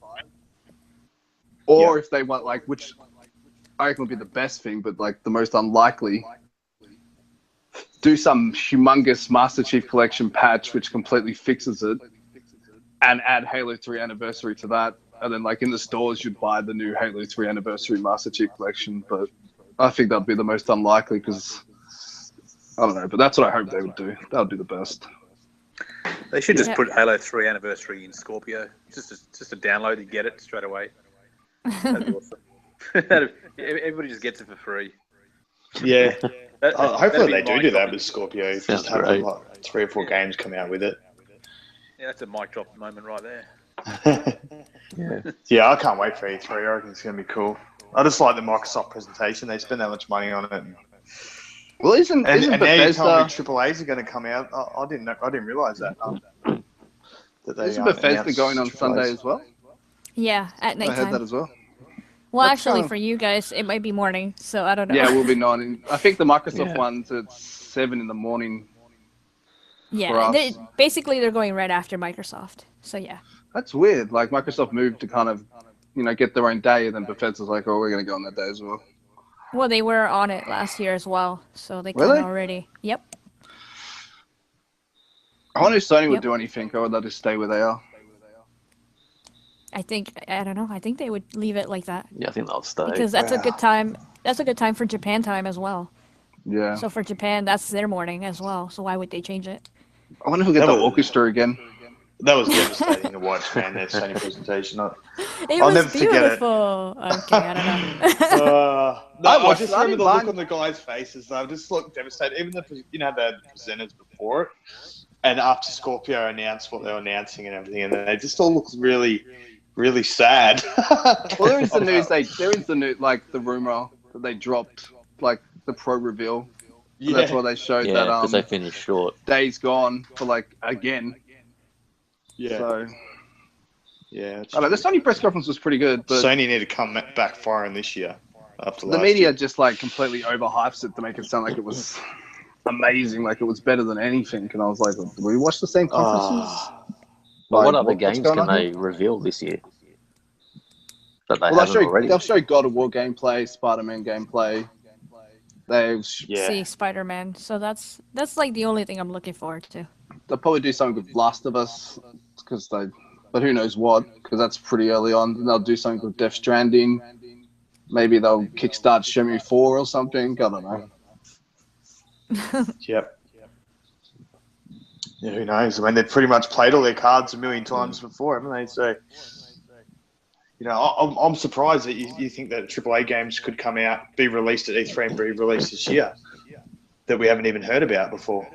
or if they want like, which I reckon would be the best thing, but like the most unlikely, do some humongous Master Chief Collection patch which completely fixes it and add Halo 3 Anniversary to that. And then like in the stores, you'd buy the new Halo 3 Anniversary Master Chief Collection. But I think that'd be the most unlikely because, I don't know, but that's what I hope they would do. That would be the best. They should just Yeah. put Halo 3 Anniversary in Scorpio. Just a download, you get it straight away. That'd be awesome. Everybody just gets it for free. Yeah. Hopefully they that'd be do my that drop. with Scorpio. Sounds Just have great. like 3 or 4 games coming out with it. Yeah, that's a mic drop moment right there. Yeah, I can't wait for E3. I reckon it's going to be cool. I just like the Microsoft presentation. They spend that much money on it. Well, isn't And now you Bethesda... told me Triple A's are going to come out. I didn't realize that. That they, Isn't Bethesda announced going on AAAs. Sunday as well? Yeah, at I heard nighttime. that as well. Well, That's actually, kind of- for you guys, it might be morning, so I don't know. Yeah, we'll be 9. I think the Microsoft Yeah. one's at 7 in the morning. for Yeah, us. basically they're going right after Microsoft. So yeah. That's weird. Like Microsoft moved to kind of, get their own day, and then Bethesda's like, "Oh, we're gonna go on that day as well." Well, they were on it last year as well, so they Really? kind of already. Yep. I wonder if Sony would Yep. do anything, or would they just stay where they are? I don't know. I think they would leave it like that Yeah, I think they'll stay. because that's a good time. That's a good time for Japan time as well. Yeah. So for Japan, that's their morning as well. So why would they change it? I wonder if we get That the was- orchestra again. That was devastating to watch, man. Their Sony presentation. It I'll was never forget it. beautiful. Okay, I don't know. No, I I watched just it. I remember didn't the look mind- on the guys' faces. They just looked devastated. Even the presenters before it, and after Scorpio announced what they were announcing and everything, and they just all looked really, really sad. Well, there is the news. The rumor that they dropped, like the pro reveal. Yeah, That's why they showed Yeah, that because they finished short. Days Gone for like again. yeah, So yeah. I don't know. The Sony press conference was pretty good, but Sony need to come back firing this year after the last media year. just like completely overhypes it to make it sound like it was amazing, like it was better than anything. And I was like, do we watch the same conferences? Ah. But Like, what other what's games going can on they here? reveal this year? That they Well, haven't already. they'll show God of War gameplay, Spider-Man gameplay. They'll Yeah, See Spider-Man. So that's like the only thing I'm looking forward to. probably do something with Last of Us because they but who knows what? Because that's pretty early on. Then they'll do something with Death Stranding. Maybe they'll kickstart Shenmue 4 or something. I don't know. Yep. Yeah, who knows? I mean, they've pretty much played all their cards a million times before, haven't they? So, you know, I'm surprised that you think that AAA games could come out, be released at E3 and be released this year that we haven't even heard about before.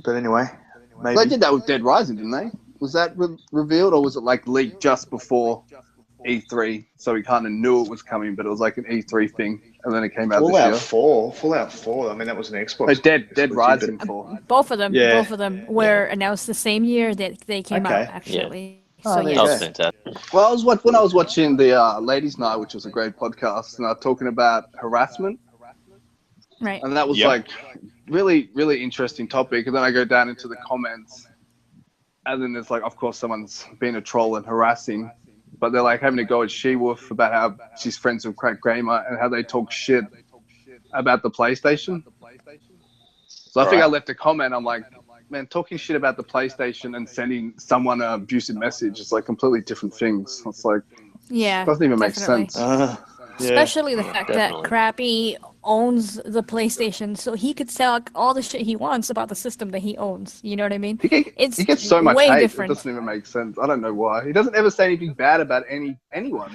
But anyway, maybe. They did that with Dead Rising, didn't they? Was that revealed, or was it like leaked just before E3? So we kind of knew it was coming, but it was like an E3 thing, and then it came out this year. Fallout 4. I mean, that was an Xbox. But Dead Rising 4. Both of them. Yeah. Both of them were announced the same year that they came out. Actually. Oh, So there you That go. was fantastic. Well, when I was watching the Ladies' Night, which was a great podcast, and I was talking about harassment, Right. and that was Yep. like really, really interesting topic. And then I go down into the comments, and then it's like, of course, someone's being a troll and harassing, but they're like having to go at She-Wolf about how she's friends with Crack Gamer and how they talk shit about the PlayStation. So I think I left a comment. I'm like, man, talking shit about the PlayStation and sending someone an abusive message is like completely different things. It's like, Yeah. it doesn't even make definitely. sense. Yeah. Especially the fact Definitely. that Crappy owns the PlayStation, so he could sell all the shit he wants about the system that he owns. You know what I mean? He It's gets so much way hate. different. It doesn't even make sense. I don't know why. He doesn't ever say anything bad about anyone.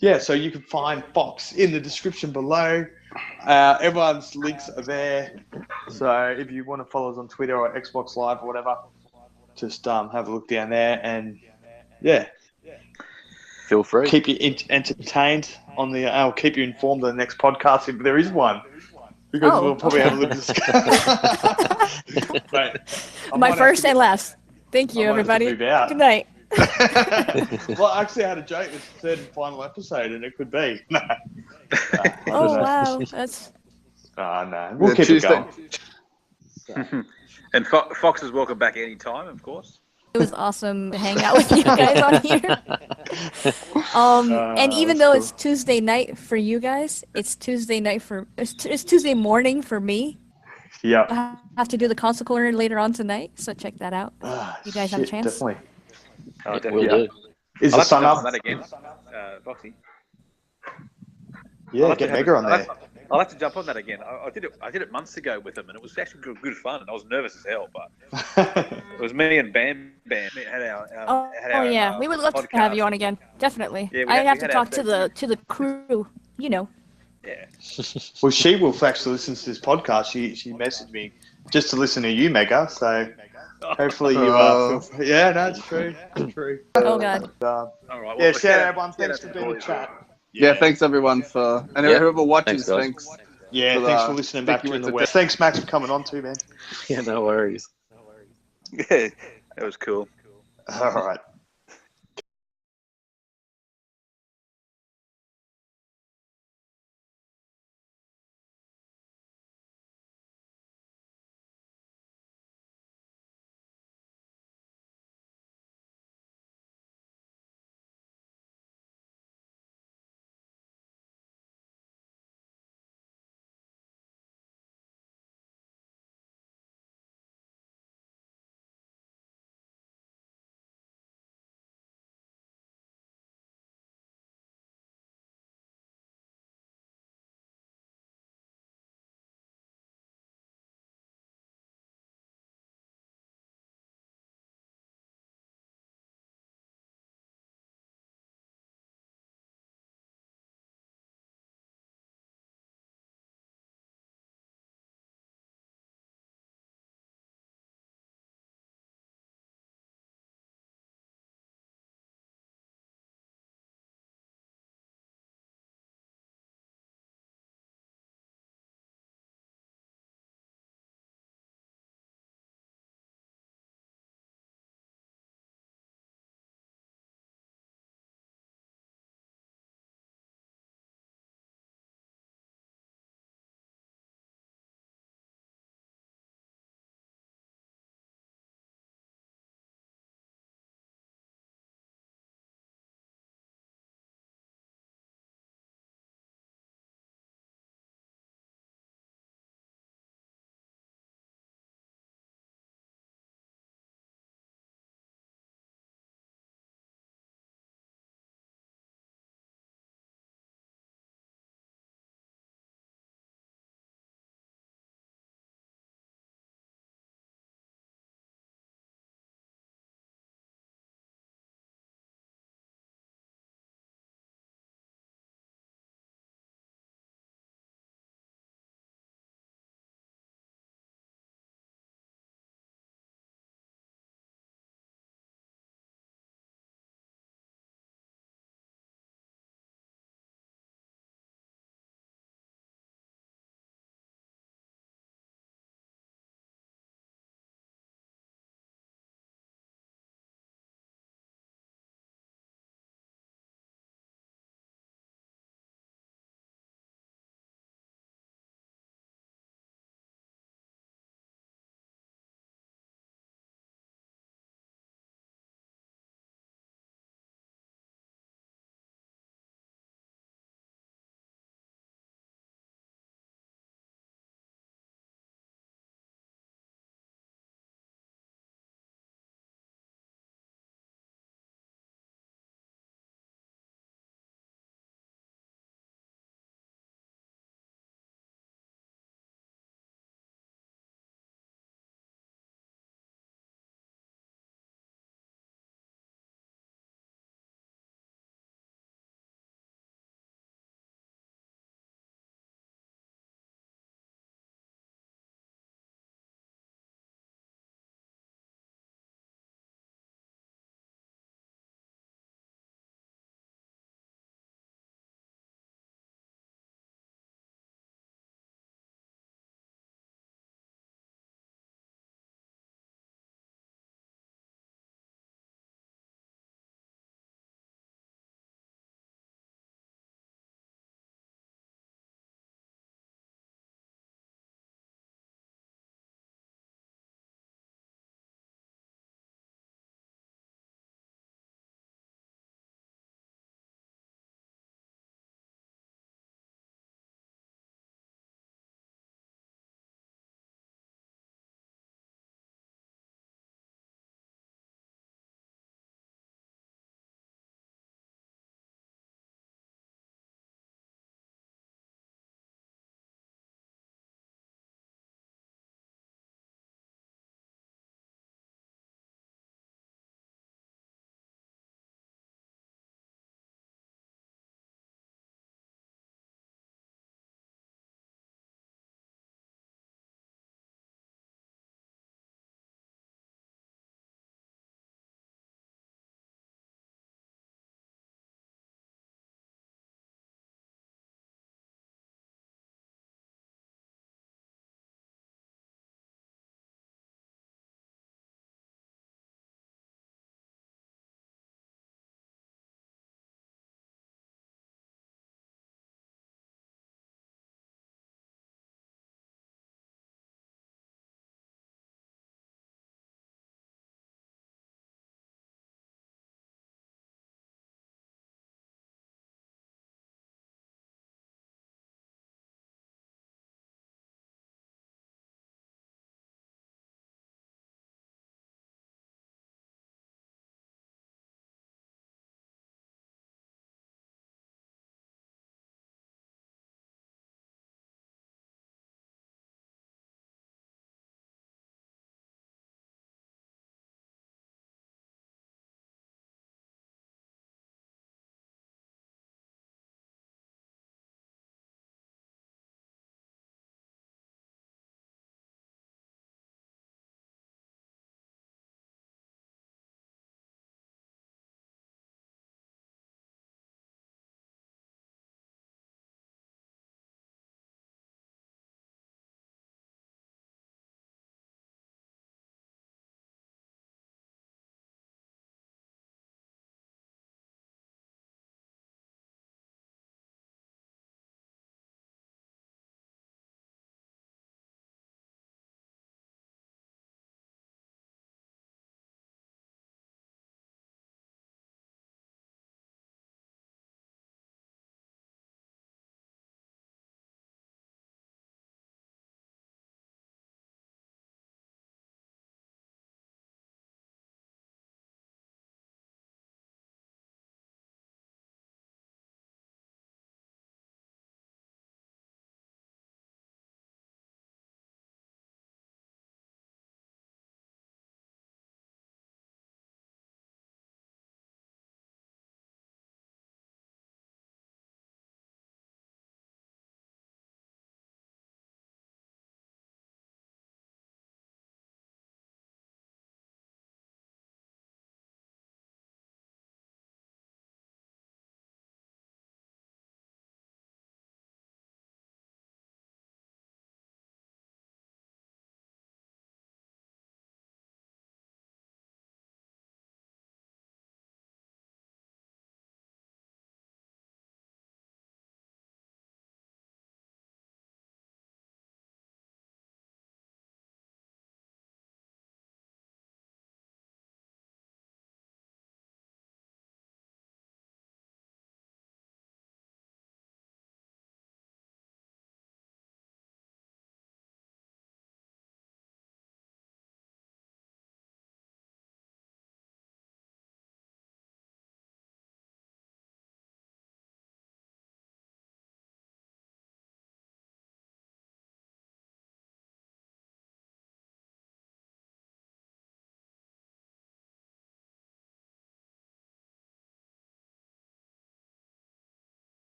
Yeah, so you can find Fox in the description below. Everyone's links are there. So if you want to follow us on Twitter or Xbox Live or whatever, just have a look down there and yeah, Feel free. keep you entertained on the. I'll keep you informed on the next podcast if there is one, because Oh, we'll probably okay. have a little discussion. But I My might first have and last. Thank I you, might have to everybody. move out. Good night. Well, I actually had a joke. This third and final episode, and it could be. No. Oh wow, that's Oh, no. We'll Yeah, keep Tuesday. it going. And Fox is welcome back any time, of course. it was awesome to hang out with you guys on here. And even that's though cool. it's Tuesday night for you guys, it's Tuesday night for it's Tuesday morning for me. Yeah. I have to do the console corner later on tonight, so check that out. You guys have a chance? Definitely. We'll Yeah. do. Is I'll the have to sun jump on up? that again, Foxy. Yeah, get Mega on there. I'll have to jump on that again. I did it months ago with him, and it was actually good fun. I was nervous as hell, but it was me and Bam Bam. We had our Yeah, we would love to have you on again. Definitely. Yeah, I have we to had our talk to the crew. You know. Yeah. Well, she will actually listen to this podcast. She messaged me just to listen to you, Mega. So hopefully you Oh. yeah, no, it's true. It's true. Oh god. All right. Well, Yeah, shout shout out out- everyone. shout Thanks out for to being in boys. chat. Yeah, thanks everyone for, and Yeah. whoever watches, Thanks, guys. thanks. Yeah, For thanks the- for listening back thank you, during the it's a- week. Thanks, Max, for coming on too, man. Yeah, no worries. Yeah, that was cool. All right.